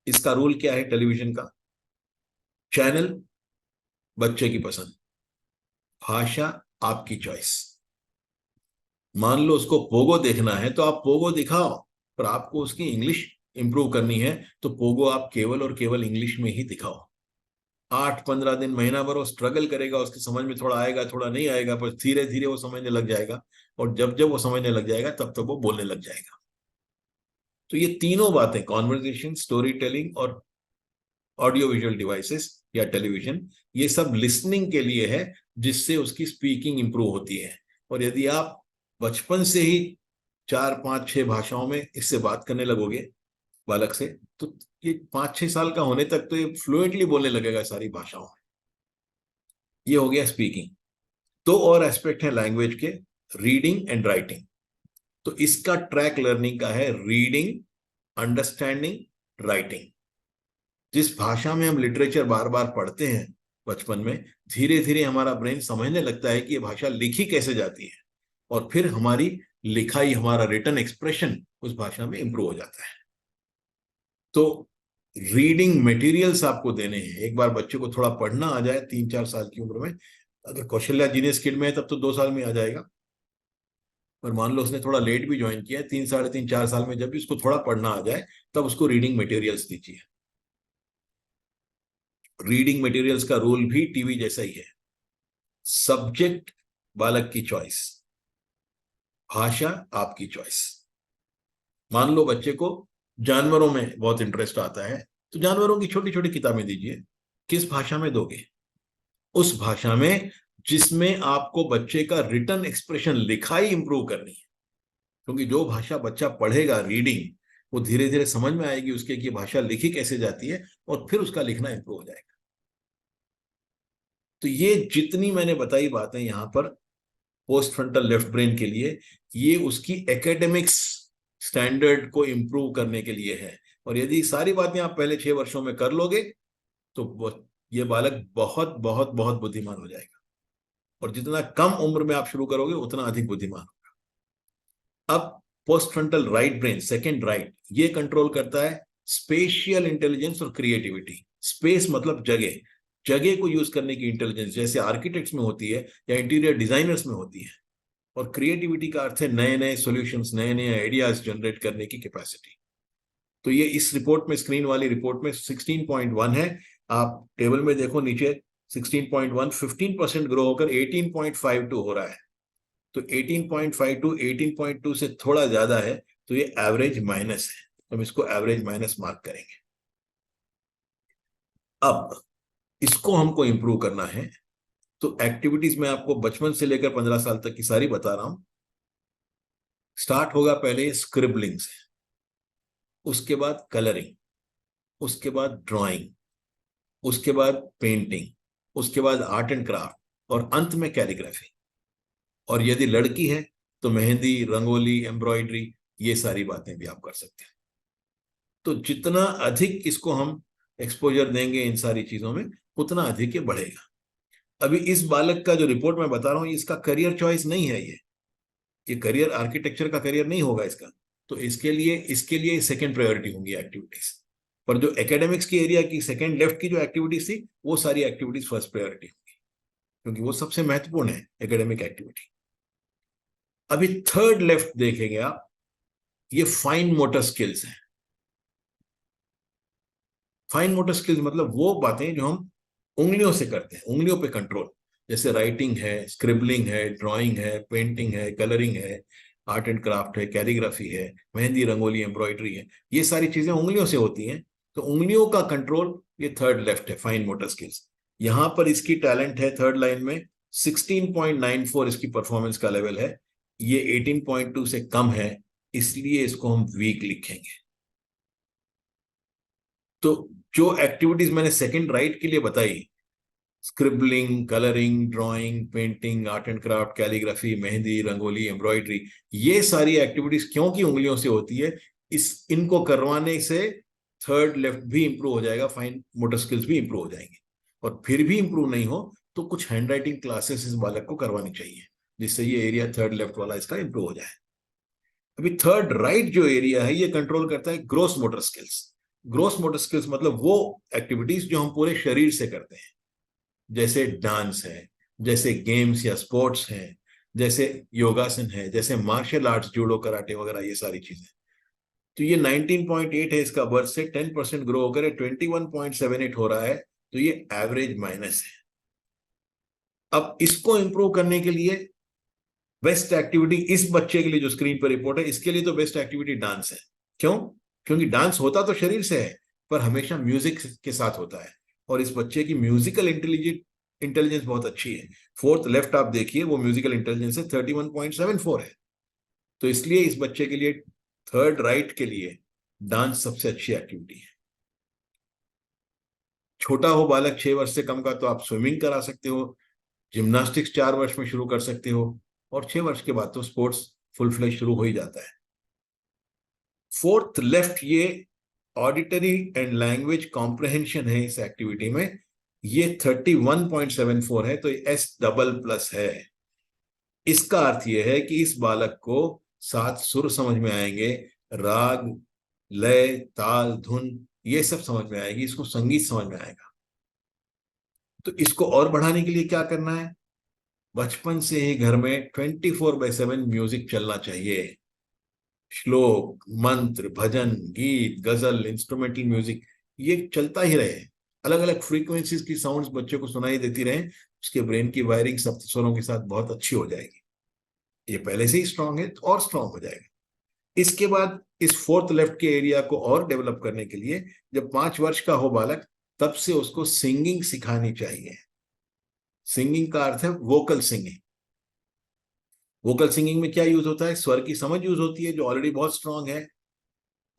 इसका रूल क्या है टेलीविजन का? चैनल बच्चे की पसंद, भाषा आपकी चॉइस। मान लो उसको पोगो देखना है तो आप पोगो दिखाओ, पर आपको उसकी इंग्लिश इंप्रूव करनी है तो पोगो आप केवल और केवल इंग्लिश में ही दिखाओ। 8-15 दिन, महीना भर वो स्ट्रगल करेगा, उसकी समझ में थोड़ा आएगा थोड़ा नहीं आएगा, पर धीरे धीरे वो समझने लग जाएगा, और जब जब वो समझने लग जाएगा तब तक वो बोलने लग जाएगा। तो ये तीनों बातें, कॉन्वर्जेशन, स्टोरी टेलिंग और ऑडियो विजुअल डिवाइसेस या टेलीविजन, ये सब लिसनिंग के लिए है, जिससे उसकी स्पीकिंग इंप्रूव होती है। और यदि आप बचपन से ही 4-5-6 भाषाओं में इससे बात करने लगोगे बालक से, तो ये 5-6 साल का होने तक तो ये फ्लुएंटली बोलने लगेगा सारी भाषाओं में। ये हो गया स्पीकिंग। दो और एस्पेक्ट है लैंग्वेज के, रीडिंग एंड राइटिंग। तो इसका ट्रैक लर्निंग का है रीडिंग, अंडरस्टैंडिंग, राइटिंग। जिस भाषा में हम लिटरेचर बार बार पढ़ते हैं बचपन में, धीरे धीरे हमारा ब्रेन समझने लगता है कि ये भाषा लिखी कैसे जाती है, और फिर हमारी लिखाई, हमारा रिटन एक्सप्रेशन उस भाषा में इंप्रूव हो जाता है। तो रीडिंग मटेरियल्स आपको देने हैं। एक बार बच्चे को थोड़ा पढ़ना आ जाए 3-4 साल की उम्र में, अगर कौशल्या जीनियस किड में है तब तो 2 साल में आ जाएगा, पर मान लो उसने थोड़ा लेट भी ज्वाइन किया, 3, 3.5, 4 साल में जब भी उसको थोड़ा पढ़ना आ जाए तब उसको रीडिंग मटेरियल्स दीजिए। रीडिंग मटेरियल्स का रूल भी टीवी जैसा ही है। सब्जेक्ट बालक की चॉइस, भाषा आपकी चॉइस। मान लो बच्चे को जानवरों में बहुत इंटरेस्ट आता है, तो जानवरों की छोटी छोटी किताबें दीजिए। किस भाषा में दोगे? उस भाषा में जिसमें आपको बच्चे का रिटन एक्सप्रेशन, लिखाई इंप्रूव करनी है। क्योंकि जो भाषा बच्चा पढ़ेगा रीडिंग, वो धीरे धीरे समझ में आएगी उसके कि भाषा लिखी कैसे जाती है, और फिर उसका लिखना इंप्रूव हो जाएगा। तो ये जितनी मैंने बताई बातें यहां पर पोस्ट फ्रंटल लेफ्ट ब्रेन के लिए, ये उसकी एकेडमिक्स स्टैंडर्ड को इंप्रूव करने के लिए है। और यदि सारी बातें आप पहले 6 वर्षों में कर लोगे तो ये बालक बहुत बहुत बहुत बुद्धिमान हो जाएगा। और जितना कम उम्र में आप शुरू करोगे उतना अधिक बुद्धिमान होगा। अब post frontal right brain, second right, ये कंट्रोल करता है स्पेशियल इंटेलिजेंस और क्रिएटिविटी। स्पेस मतलब जगह, जगह को यूज करने की इंटेलिजेंस, जैसे आर्किटेक्ट्स में होती है या इंटीरियर डिजाइनर्स में होती है। और क्रिएटिविटी का अर्थ है नए नए सॉल्यूशंस, नए नए आइडियाज जनरेट करने की कैपेसिटी। तो ये इस रिपोर्ट में, स्क्रीन वाली रिपोर्ट में 16.1 है। आप टेबल में देखो नीचे 16.1 15% ग्रो होकर 18.52 हो रहा है। तो 18.52 18.2 से थोड़ा ज्यादा है, तो ये एवरेज माइनस है, तो हम इसको एवरेज माइनस मार्क करेंगे। अब इसको हमको इंप्रूव करना है, तो एक्टिविटीज में आपको बचपन से लेकर 15 साल तक की सारी बता रहा हूं। स्टार्ट होगा पहले स्क्रिबलिंग से, उसके बाद कलरिंग, उसके बाद ड्राइंग, उसके बाद पेंटिंग, उसके बाद आर्ट एंड क्राफ्ट, और अंत में कैलीग्राफी। और यदि लड़की है तो मेहंदी, रंगोली, एम्ब्रॉयडरी, ये सारी बातें भी आप कर सकते हैं। तो जितना अधिक इसको हम एक्सपोजर देंगे इन सारी चीजों में, उतना अधिक ये बढ़ेगा। अभी इस बालक का जो रिपोर्ट मैं बता रहा हूं, इसका करियर चॉइस नहीं है, ये करियर आर्किटेक्चर का करियर नहीं होगा इसका। तो इसके लिए सेकंड प्रायोरिटी होंगी एक्टिविटीज। पर जो एकेडमिक्स की एरिया की सेकंड लेफ्ट की जो एक्टिविटीज थी, वो सारी एक्टिविटीज फर्स्ट प्रायोरिटी होंगी, क्योंकि वो सबसे महत्वपूर्ण है एकेडमिक एक्टिविटी। अभी थर्ड लेफ्ट देखेंगे आप, ये फाइन मोटर स्किल्स है। फाइन मोटर स्किल्स मतलब वो बातें जो हम उंगलियों से करते हैं, उंगलियों पे कंट्रोल, जैसे राइटिंग है, स्क्रिबलिंग है, ड्राइंग है, पेंटिंग है, कलरिंग है, आर्ट एंड क्राफ्ट है, कैलीग्राफी है, मेहंदी, रंगोली, एम्ब्रॉयडरी है। ये सारी चीजें उंगलियों से होती हैं, तो उंगलियों का कंट्रोल ये थर्ड लेफ्ट है, फाइन मोटर स्किल्स। यहां पर इसकी टैलेंट है थर्ड लाइन में 16.94 इसकी परफॉर्मेंस का लेवल है। ये 18.2 से कम है, इसलिए इसको हम वीक लिखेंगे। तो जो एक्टिविटीज मैंने सेकंड राइट के लिए बताई, scribbling, colouring, drawing, painting, art and craft, calligraphy, mehndi, rangoli, embroidery, ये सारी एक्टिविटीज क्योंकि उंगलियों से होती है, इनको करवाने से थर्ड लेफ्ट भी इंप्रूव हो जाएगा, फाइन मोटर स्किल्स भी इंप्रूव हो जाएंगे। और फिर भी इंप्रूव नहीं हो तो कुछ हैंड राइटिंग क्लासेस इस बालक को करवानी चाहिए, जिससे ये एरिया थर्ड लेफ्ट वाला इसका इंप्रूव हो जाए। अभी थर्ड राइट जो एरिया है ये कंट्रोल करता है gross motor skills. Gross motor skills मतलब वो एक्टिविटीज जो हम पूरे शरीर से करते हैं, जैसे डांस है, जैसे गेम्स या स्पोर्ट्स हैं, जैसे योगासन है, जैसे मार्शल आर्ट्स, जूडो, कराटे वगैरह, ये सारी चीजें। तो ये 19.8 है इसका बर्थ से, 10% ग्रो होकर 21.78 हो रहा है, तो ये एवरेज माइनस है। अब इसको इंप्रूव करने के लिए बेस्ट एक्टिविटी इस बच्चे के लिए जो स्क्रीन पर रिपोर्ट है, इसके लिए तो बेस्ट एक्टिविटी डांस है। क्यों? क्योंकि डांस होता तो शरीर से है, पर हमेशा म्यूजिक के साथ होता है, और इस बच्चे की म्यूजिकल इंटेलिजेंस बहुत अच्छी है। फोर्थ लेफ्ट आप देखिए, वो म्यूजिकल इंटेलिजेंस है 31.74 है। तो इसलिए इस बच्चे के लिए थर्ड राइट के लिए डांस सबसे अच्छी एक्टिविटी है। छोटा हो बालक 6 वर्ष से कम का, तो आप स्विमिंग करा सकते हो, जिम्नास्टिक्स 4 वर्ष में शुरू कर सकते हो, और 6 वर्ष के बाद तो स्पोर्ट्स फुल फ्लेज शुरू हो ही जाता है। फोर्थ लेफ्ट ये ऑडिटरी एंड लैंग्वेज कॉम्प्रहेंशन है इस एक्टिविटी में, ये 31.74 है, तो एस डबल प्लस है। इसका अर्थ यह है कि इस बालक को 7 सुर समझ में आएंगे, राग, लय, ताल, धुन, ये सब समझ में आएगी, इसको संगीत समझ में आएगा। तो इसको और बढ़ाने के लिए क्या करना है? बचपन से ही घर में 24/7 म्यूजिक चलना चाहिए। श्लोक, मंत्र, भजन, गीत, गजल, इंस्ट्रूमेंटल म्यूजिक, ये चलता ही रहे। अलग अलग फ्रीक्वेंसीज की साउंड्स बच्चे को सुनाई देती रहे, उसके ब्रेन की वायरिंग सप्त स्वरों के साथ बहुत अच्छी हो जाएगी। ये पहले से ही स्ट्रांग है तो और स्ट्रांग हो जाएगा। इसके बाद इस फोर्थ लेफ्ट के एरिया को और डेवलप करने के लिए, जब 5 वर्ष का हो बालक, तब से उसको सिंगिंग सिखानी चाहिए। सिंगिंग का अर्थ है वोकल सिंगिंग। वोकल सिंगिंग में क्या यूज होता है? स्वर की समझ यूज होती है, जो ऑलरेडी बहुत स्ट्रांग है,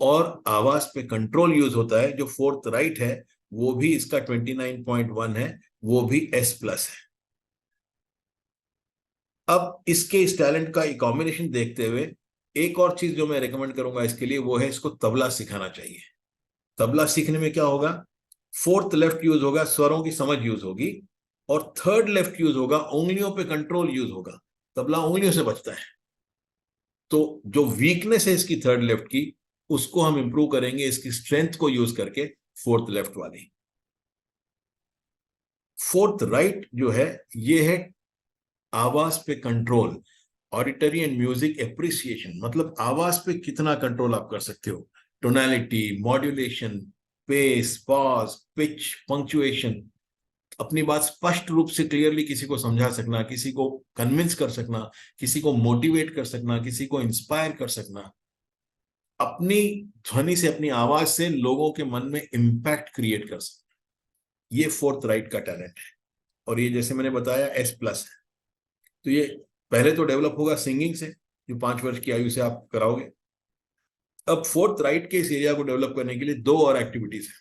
और आवाज पे कंट्रोल यूज होता है, जो फोर्थ राइट है, वो भी इसका 29.1 है, वो भी एस प्लस है। अब इसके इस टैलेंट का एक कॉम्बिनेशन देखते हुए एक और चीज जो मैं रेकमेंड करूंगा इसके लिए, वो है इसको तबला सिखाना चाहिए। तबला सीखने में क्या होगा? फोर्थ लेफ्ट यूज होगा, स्वरों की समझ यूज होगी, और थर्ड लेफ्ट यूज होगा, उंगलियों पे कंट्रोल यूज होगा। तबला उंगलियों से बजता है, तो जो वीकनेस है इसकी थर्ड लेफ्ट की, उसको हम इंप्रूव करेंगे इसकी स्ट्रेंथ को यूज करके, फोर्थ लेफ्ट वाली। फोर्थ राइट जो है, ये है आवाज पे control, auditory and music appreciation, मतलब आवाज पे कितना कंट्रोल आप कर सकते हो। Tonality, modulation, pace, pause, pitch, punctuation, अपनी बात स्पष्ट रूप से क्लियरली किसी को समझा सकना, किसी को कन्विंस कर सकना, किसी को मोटिवेट कर सकना, किसी को इंस्पायर कर सकना, अपनी ध्वनि से, अपनी आवाज से लोगों के मन में इंपैक्ट क्रिएट कर सकना, ये फोर्थ राइट का टैलेंट है। और ये जैसे मैंने बताया एस प्लस है। तो ये पहले तो डेवलप होगा सिंगिंग से, जो 5 वर्ष की आयु से आप कराओगे। अब फोर्थ राइट के इस एरिया को डेवलप करने के लिए 2 और एक्टिविटीज है।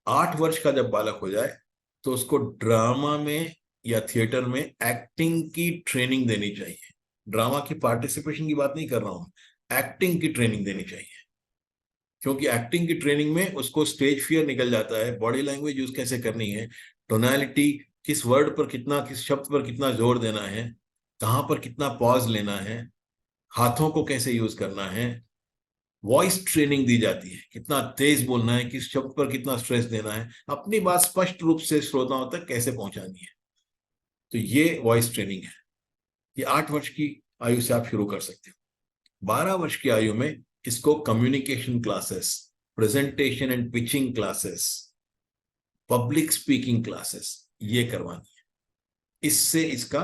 8 वर्ष का जब बालक हो जाए, तो उसको ड्रामा में या थिएटर में एक्टिंग की ट्रेनिंग देनी चाहिए। ड्रामा की पार्टिसिपेशन की बात नहीं कर रहा हूं, एक्टिंग की ट्रेनिंग देनी चाहिए। क्योंकि एक्टिंग की ट्रेनिंग में उसको स्टेज फियर निकल जाता है, बॉडी लैंग्वेज यूज कैसे करनी है, टोनैलिटी, किस वर्ड पर कितना, किस शब्द पर कितना जोर देना है, कहां पर कितना पॉज लेना है, हाथों को कैसे यूज करना है, वॉइस ट्रेनिंग दी जाती है, कितना तेज बोलना है, किस शब्द पर कितना स्ट्रेस देना है, अपनी बात स्पष्ट रूप से श्रोताओं तक कैसे पहुंचानी है। तो ये वॉइस ट्रेनिंग है। ये 8 वर्ष की आयु से आप शुरू कर सकते हो। 12 वर्ष की आयु में इसको communication classes, presentation and pitching classes, public speaking classes, ये करवानी है। इससे इसका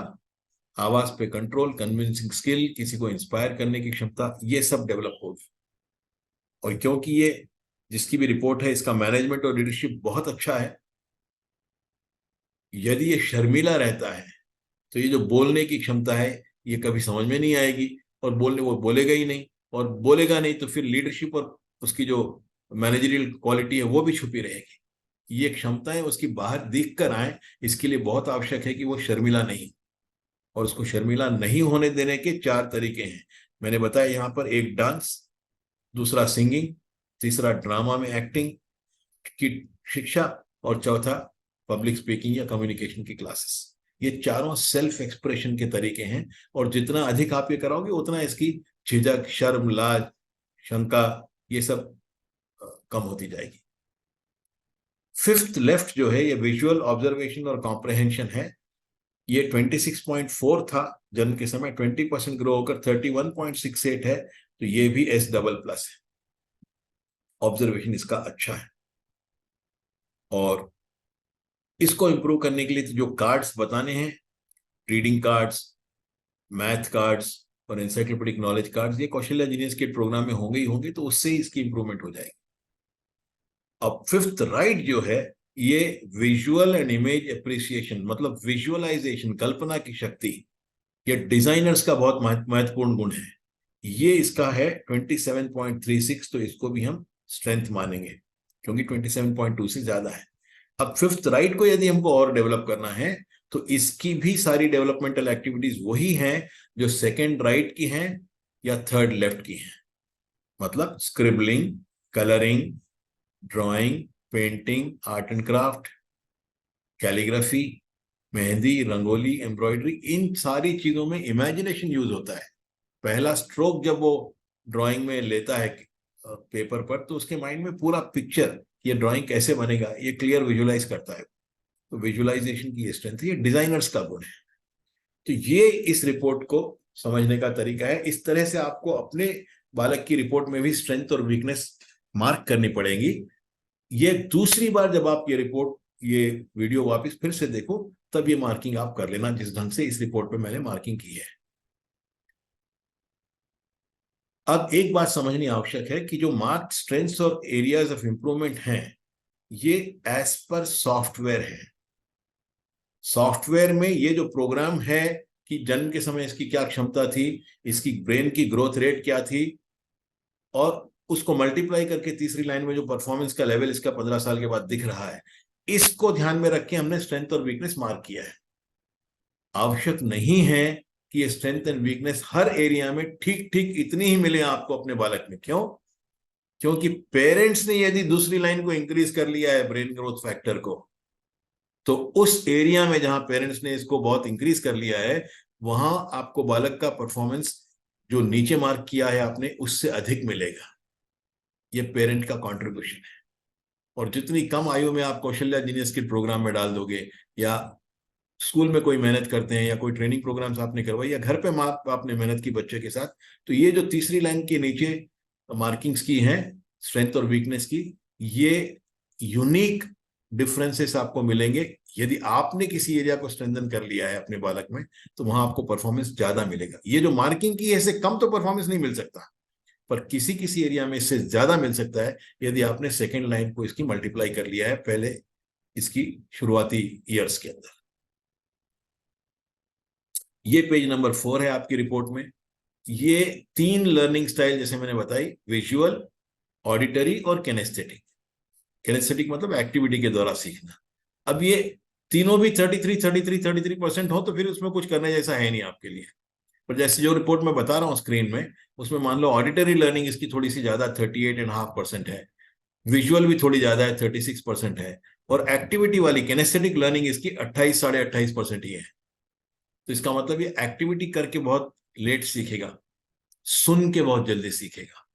आवाज पे कंट्रोल, कन्विंसिंग स्किल, किसी को इंस्पायर करने की क्षमता, ये सब डेवलप होगी। और क्योंकि ये जिसकी भी रिपोर्ट है, इसका मैनेजमेंट और लीडरशिप बहुत अच्छा है। यदि ये शर्मीला रहता है, तो ये जो बोलने की क्षमता है, ये कभी समझ में नहीं आएगी, और बोलने वो बोलेगा ही नहीं, और बोलेगा नहीं तो फिर लीडरशिप और उसकी जो मैनेजरियल क्वालिटी है वो भी छुपी रहेगी। ये क्षमताएं उसकी बाहर दिख कर आए, इसके लिए बहुत आवश्यक है कि वो शर्मिला नहीं। और उसको शर्मिला नहीं होने देने के 4 तरीके हैं मैंने बताया यहाँ पर। एक डांस, दूसरा सिंगिंग, तीसरा ड्रामा में एक्टिंग की शिक्षा, और चौथा पब्लिक स्पीकिंग या कम्युनिकेशन की क्लासेस। ये चारों सेल्फ एक्सप्रेशन के तरीके हैं, और जितना अधिक आप ये कराओगे उतना इसकी झिझक, शर्म, लाज, शंका, ये सब कम होती जाएगी। फिफ्थ लेफ्ट जो है ये विजुअल ऑब्जर्वेशन और कॉम्प्रहेंशन है। ये 26.4 था जन्म के समय, 20% ग्रो होकर 31.68 है, तो ये भी S++ है। ऑब्जर्वेशन इसका अच्छा है। और इसको इंप्रूव करने के लिए तो जो कार्ड्स बताने हैं, रीडिंग कार्ड्स, मैथ कार्ड्स और एनसाइक्लोपीडिक नॉलेज कार्ड्स, ये कौशल्या जीनियस के प्रोग्राम में होंगे ही होंगे, तो उससे ही इसकी इंप्रूवमेंट हो जाएगी। अब फिफ्थ राइट जो है ये विजुअल एंड इमेज एप्रिसिएशन, मतलब विजुअलाइजेशन, कल्पना की शक्ति, ये डिजाइनर्स का बहुत महत्वपूर्ण गुण है। ये इसका है 27.36, तो इसको भी हम स्ट्रेंथ मानेंगे क्योंकि 27.2 से ज्यादा है। अब फिफ्थ राइट को यदि हमको और डेवलप करना है तो इसकी भी सारी डेवलपमेंटल एक्टिविटीज वही हैं जो सेकेंड राइट की हैं या थर्ड लेफ्ट की हैं, मतलब scribbling, colouring, drawing, painting, art and craft, calligraphy, mehndi, rangoli, embroidery, इन सारी चीजों में इमेजिनेशन यूज होता है। पहला स्ट्रोक जब वो ड्राइंग में लेता है पेपर पर, तो उसके माइंड में पूरा पिक्चर, ये ड्राइंग कैसे बनेगा, ये क्लियर विजुअलाइज करता है। तो विजुअलाइजेशन की ये स्ट्रेंथ, ये डिजाइनर्स का गुण है। तो ये इस रिपोर्ट को समझने का तरीका है। इस तरह से आपको अपने बालक की रिपोर्ट में भी स्ट्रेंथ और वीकनेस मार्क करनी पड़ेगी। ये दूसरी बार जब आप ये रिपोर्ट, ये वीडियो वापस फिर से देखो, तब ये मार्किंग आप कर लेना जिस ढंग से इस रिपोर्ट पे मैंने मार्किंग की है। अब एक बात समझनी आवश्यक है कि जो मार्क स्ट्रेंथ्स और एरियाज ऑफ इंप्रूवमेंट हैं, ये एज पर सॉफ्टवेयर है। सॉफ्टवेयर में ये जो प्रोग्राम है कि जन्म के समय इसकी क्या क्षमता थी, इसकी ब्रेन की ग्रोथ रेट क्या थी, और उसको मल्टीप्लाई करके तीसरी लाइन में जो परफॉर्मेंस का लेवल इसका 15 साल के बाद दिख रहा है, इसको ध्यान में रख के हमने स्ट्रेंथ और वीकनेस मार्क किया है। आवश्यक नहीं है कि ये strength and weakness her area में ठीक ठीक इतनी ही मिले आपको अपने बालक में। क्यों? क्योंकि पेरेंट्स ने यदि दूसरी लाइन को इंक्रीज कर लिया है, ब्रेन ग्रोथ फैक्टर को, तो उस एरिया में जहां पेरेंट्स ने इसको बहुत इंक्रीज कर लिया है, वहां आपको बालक का परफॉर्मेंस जो नीचे मार्क किया है आपने, उससे अधिक मिलेगा। ये पेरेंट का कॉन्ट्रीब्यूशन है। और जितनी कम आयु में आप कौशल्या जीनियस के प्रोग्राम में डाल दोगे, या स्कूल में कोई मेहनत करते हैं, या कोई ट्रेनिंग प्रोग्राम्स आपने करवाई, या घर पे माँ आपने मेहनत की बच्चे के साथ, तो ये जो तीसरी लाइन के नीचे मार्किंग्स की हैं स्ट्रेंथ और वीकनेस की, ये यूनिक डिफरेंसेस आपको मिलेंगे। यदि आपने किसी एरिया को स्ट्रेंथन कर लिया है अपने बालक में, तो वहां आपको परफॉर्मेंस ज्यादा मिलेगा। ये जो मार्किंग की है, इससे कम तो परफॉर्मेंस नहीं मिल सकता, पर किसी किसी एरिया में इससे ज्यादा मिल सकता है यदि आपने सेकेंड लाइन को इसकी मल्टीप्लाई कर लिया है पहले इसकी शुरुआती ईयर्स के अंदर। ये पेज नंबर 4 है आपकी रिपोर्ट में। ये 3 लर्निंग स्टाइल जैसे मैंने बताई, विजुअल, ऑडिटरी और कैनेस्थेटिक। कैनेस्थेटिक मतलब एक्टिविटी के द्वारा सीखना। अब ये तीनों भी 33% हो तो फिर उसमें कुछ करने जैसा है नहीं आपके लिए। पर जैसे जो रिपोर्ट में बता रहा हूँ स्क्रीन में, उसमें मान लो ऑडिटरी लर्निंग इसकी थोड़ी सी ज्यादा 38.5% है, विजुअल भी थोड़ी ज्यादा है 36% है, और एक्टिविटी वाली कैनेस्थेटिक लर्निंग इसकी 28-28.5% ही है। तो इसका मतलब ये एक्टिविटी करके बहुत लेट सीखेगा, सुन के बहुत जल्दी सीखेगा।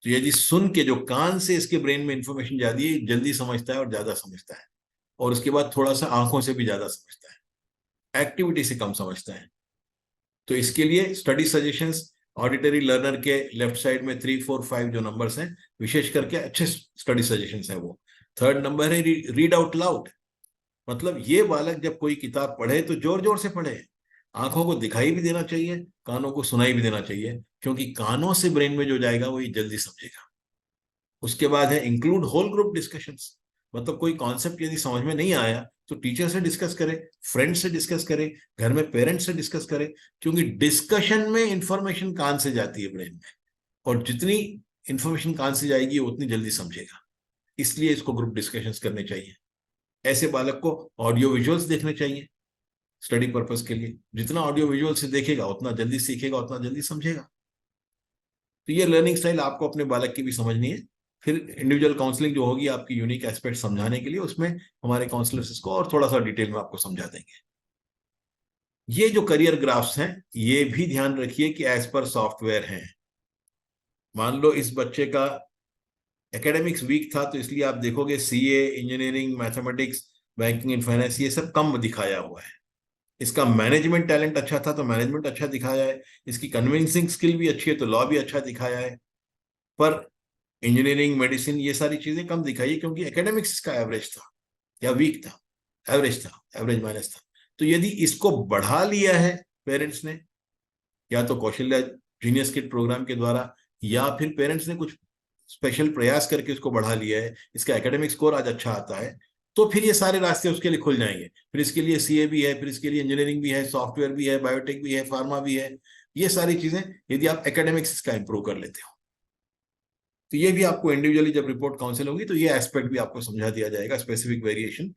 तो यदि सुन के, जो कान से इसके ब्रेन में इंफॉर्मेशन ज्यादा है, जल्दी समझता है और ज्यादा समझता है, और उसके बाद थोड़ा सा आंखों से भी ज्यादा समझता है, एक्टिविटी से कम समझता है। तो इसके लिए स्टडी सजेशंस ऑडिटरी लर्नर के लेफ्ट साइड में 3, 4, 5 जो नंबर्स हैं, विशेष करके अच्छे स्टडी सजेशंस हैं वो। थर्ड नंबर है रीड आउट लाउड, मतलब ये बालक जब कोई किताब पढ़े तो जोर जोर से पढ़े, आंखों को दिखाई भी देना चाहिए, कानों को सुनाई भी देना चाहिए, क्योंकि कानों से ब्रेन में जो जाएगा वो ये जल्दी समझेगा। उसके बाद है इंक्लूड होल ग्रुप डिस्कशंस, मतलब कोई कॉन्सेप्ट यदि समझ में नहीं आया तो टीचर से डिस्कस करे, फ्रेंड से डिस्कस करे, घर में पेरेंट्स से डिस्कस करे, क्योंकि डिस्कशन में इंफॉर्मेशन कान से जाती है ब्रेन में, और जितनी इंफॉर्मेशन कान से जाएगी उतनी जल्दी समझेगा। इसलिए इसको ग्रुप डिस्कशंस करने चाहिए। ऐसे बालक को ऑडियो विजुअल्स देखने चाहिए स्टडी पर्पस के लिए। जितना ऑडियो विजुअल से देखेगा उतना जल्दी सीखेगा, उतना जल्दी समझेगा। तो ये लर्निंग स्टाइल आपको अपने बालक की भी समझनी है। फिर इंडिविजुअल काउंसलिंग जो होगी आपकी यूनिक एस्पेक्ट समझाने के लिए, उसमें हमारे काउंसलर्स इसको और थोड़ा सा डिटेल में आपको समझा देंगे। ये जो करियर ग्राफ्स हैं, ये भी ध्यान रखिए कि एज पर सॉफ्टवेयर हैं। मान लो इस बच्चे का एकेडमिक्स वीक था, तो इसलिए आप देखोगे CA, engineering, mathematics, banking and finance ये सब कम दिखाया हुआ है। इसका मैनेजमेंट टैलेंट अच्छा था तो मैनेजमेंट अच्छा दिखाया है, इसकी कन्विंसिंग स्किल भी अच्छी है तो लॉ भी अच्छा दिखाया है। पर इंजीनियरिंग, मेडिसिन ये सारी चीजें कम दिखाई है क्योंकि एकेडमिक्स इसका एवरेज था या वीक था, एवरेज था, एवरेज माइनस था। तो यदि इसको बढ़ा लिया है पेरेंट्स ने, या तो कौशल्या जीनियस किड प्रोग्राम के द्वारा, या फिर पेरेंट्स ने कुछ स्पेशल प्रयास करके इसको बढ़ा लिया है, इसका एकेडमिक स्कोर आज अच्छा आता है, तो फिर ये सारे रास्ते उसके लिए खुल जाएंगे। फिर इसके लिए सीए भी है, फिर इसके लिए इंजीनियरिंग भी है, सॉफ्टवेयर भी है, बायोटेक भी है, फार्मा भी है। ये सारी चीजें यदि आप एकेडमिक्स इसका इंप्रूव कर लेते हो, तो ये भी आपको इंडिविजुअली जब रिपोर्ट काउंसिल होगी तो ये एस्पेक्ट भी आपको समझा दिया जाएगा, स्पेसिफिक वेरिएशन।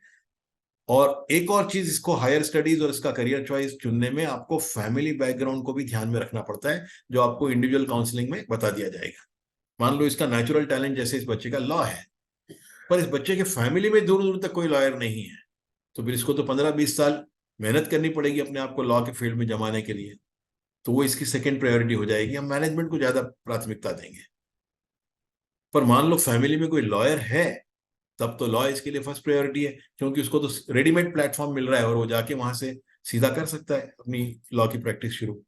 और एक और चीज, इसको हायर स्टडीज और इसका करियर चॉइस चुनने में आपको फैमिली बैकग्राउंड को भी ध्यान में रखना पड़ता है, जो आपको इंडिविजुअल काउंसलिंग में बता दिया जाएगा। मान लो इसका नेचुरल टैलेंट जैसे इस बच्चे का लॉ है, पर इस बच्चे के फैमिली में दूर दूर तक कोई लॉयर नहीं है, तो फिर इसको तो 15-20 साल मेहनत करनी पड़ेगी अपने आप को लॉ के फील्ड में जमाने के लिए। तो वो इसकी सेकंड प्रायोरिटी हो जाएगी, हम मैनेजमेंट को ज्यादा प्राथमिकता देंगे। पर मान लो फैमिली में कोई लॉयर है, तब तो लॉ इसके लिए फर्स्ट प्रायोरिटी है, क्योंकि उसको तो रेडीमेड प्लेटफॉर्म मिल रहा है और वो जाके वहां से सीधा कर सकता है अपनी लॉ की प्रैक्टिस शुरू।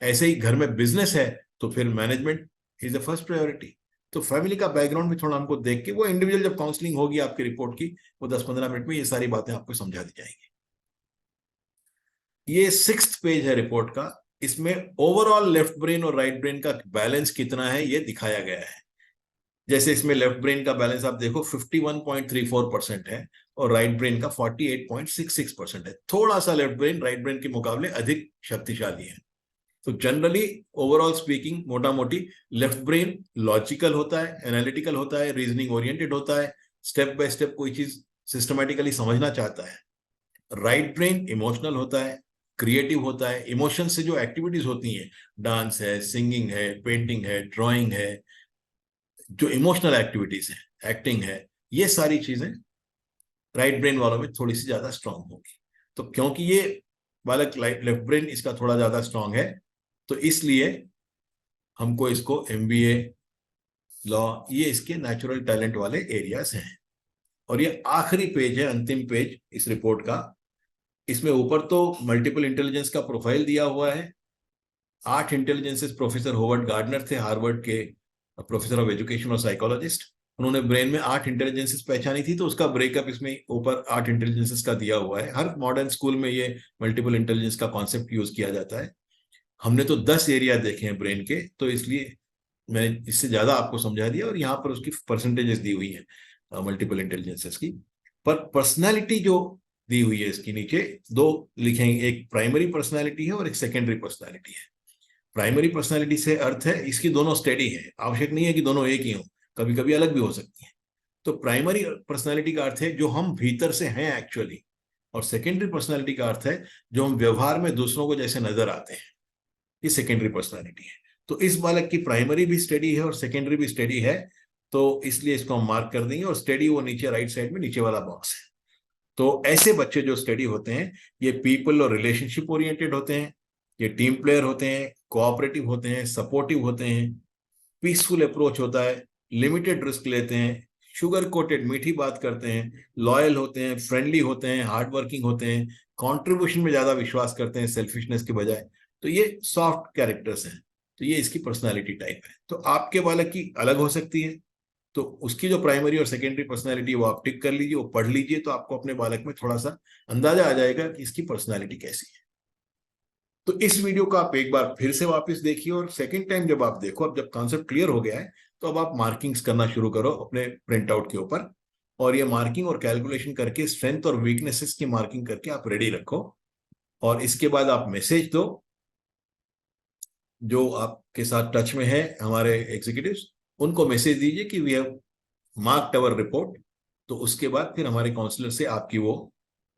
ऐसे ही घर में बिजनेस है तो फिर management is the first priority. तो फैमिली का बैकग्राउंड भी थोड़ा हमको देख के, वो इंडिविजुअल जब काउंसलिंग होगी आपकी रिपोर्ट की, वो 10-15 मिनट में ये सारी बातें आपको समझा दी जाएंगी। ये 6th पेज है रिपोर्ट का। इसमें ओवरऑल लेफ्ट ब्रेन और राइट ब्रेन का बैलेंस कितना है ये दिखाया गया है। जैसे इसमें लेफ्ट ब्रेन का बैलेंस आप देखो 51.34% है और राइट ब्रेन का 48.66% है। थोड़ा सा लेफ्ट ब्रेन राइट ब्रेन के मुकाबले अधिक शक्तिशाली है। तो जनरली ओवरऑल स्पीकिंग, मोटा मोटी लेफ्ट ब्रेन लॉजिकल होता है, एनालिटिकल होता है, रीजनिंग ओरिएंटेड होता है, स्टेप बाय स्टेप कोई चीज सिस्टमेटिकली समझना चाहता है। राइट ब्रेन इमोशनल होता है, क्रिएटिव होता है, इमोशन से जो एक्टिविटीज होती हैं, डांस है, सिंगिंग है, पेंटिंग है, ड्राइंग है, जो इमोशनल एक्टिविटीज है, एक्टिंग है, ये सारी चीजें राइट ब्रेन वालों में थोड़ी सी ज्यादा स्ट्रांग होगी। तो क्योंकि ये बालक लेफ्ट ब्रेन इसका थोड़ा ज्यादा स्ट्रांग है, तो इसलिए हमको इसको एमबीए, लॉ, ये इसके नेचुरल टैलेंट वाले एरियाज हैं। और ये आखिरी पेज है, अंतिम पेज इस रिपोर्ट का। इसमें ऊपर तो मल्टीपल इंटेलिजेंस का प्रोफाइल दिया हुआ है। 8 इंटेलिजेंसेस प्रोफेसर होवर्ड गार्डनर थे, हार्वर्ड के प्रोफेसर ऑफ एजुकेशन और साइकोलॉजिस्ट। उन्होंने ब्रेन में 8 इंटेलिजेंसेस पहचानी थी, तो उसका ब्रेकअप इसमें ऊपर 8 इंटेलिजेंसेस का दिया हुआ है। हर मॉडर्न स्कूल में ये मल्टीपल इंटेलिजेंस का कॉन्सेप्ट यूज किया जाता है। हमने तो 10 एरिया देखे हैं ब्रेन के, तो इसलिए मैंने इससे ज्यादा आपको समझा दिया, और यहाँ पर उसकी परसेंटेजेस दी हुई है मल्टीपल इंटेलिजेंसेस की। पर पर्सनैलिटी जो दी हुई है इसके नीचे, दो लिखेंगे, एक प्राइमरी पर्सनैलिटी है और एक सेकेंडरी पर्सनैलिटी है। प्राइमरी पर्सनैलिटी से अर्थ है इसकी दोनों स्टेडी है, आवश्यक नहीं है कि दोनों एक ही हो, कभी कभी अलग भी हो सकती है। तो प्राइमरी पर्सनैलिटी का अर्थ है जो हम भीतर से हैं एक्चुअली, और सेकेंडरी पर्सनैलिटी का अर्थ है जो हम व्यवहार में दूसरों को जैसे नजर आते हैं, ये सेकेंडरी पर्सनैलिटी है। तो इस बालक की प्राइमरी भी स्टडी है और सेकेंडरी भी स्टडी है, तो इसलिए इसको हम मार्क कर देंगे। और स्टडी वो नीचे राइट साइड में नीचे वाला बॉक्स है। तो ऐसे बच्चे जो स्टडी होते हैं, ये पीपल और रिलेशनशिप ओरिएंटेड होते हैं, ये टीम प्लेयर होते हैं, कोऑपरेटिव होते हैं, सपोर्टिव होते हैं, पीसफुल अप्रोच होता है, लिमिटेड रिस्क लेते हैं, शुगर कोटेड मीठी बात करते हैं, लॉयल होते हैं, फ्रेंडली होते हैं, हार्ड वर्किंग होते हैं, कंट्रीब्यूशन में ज्यादा विश्वास करते हैं सेल्फिशनेस के बजाय। तो ये सॉफ्ट कैरेक्टर्स हैं। तो ये इसकी पर्सनालिटी टाइप है। तो आपके बालक की अलग हो सकती है, तो उसकी जो प्राइमरी और सेकेंडरी पर्सनालिटी वो आप टिक कर लीजिए, वो पढ़ लीजिए, तो आपको अपने बालक में थोड़ा सा अंदाजा आ जाएगा कि इसकी पर्सनालिटी कैसी है। तो इस वीडियो को आप एक बार फिर से वापस देखिए, और सेकेंड टाइम जब आप देखो, अब जब कॉन्सेप्ट क्लियर हो गया है, तो अब आप मार्किंग्स करना शुरू करो अपने प्रिंट आउट के ऊपर, और ये मार्किंग और कैलकुलेशन करके स्ट्रेंथ और वीकनेसेस की मार्किंग करके आप रेडी रखो। और इसके बाद आप मैसेज दो, जो आपके साथ टच में है हमारे एग्जीक्यूटिव्स, उनको मैसेज दीजिए कि we have marked our report. तो उसके बाद फिर हमारे काउंसलर से आपकी वो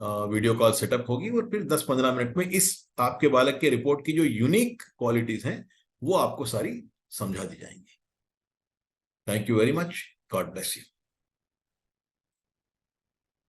वीडियो कॉल सेटअप होगी, और फिर 10-15 मिनट में इस आपके बालक के रिपोर्ट की जो यूनिक क्वालिटीज हैं वो आपको सारी समझा दी जाएंगी। Thank you very much. God bless you.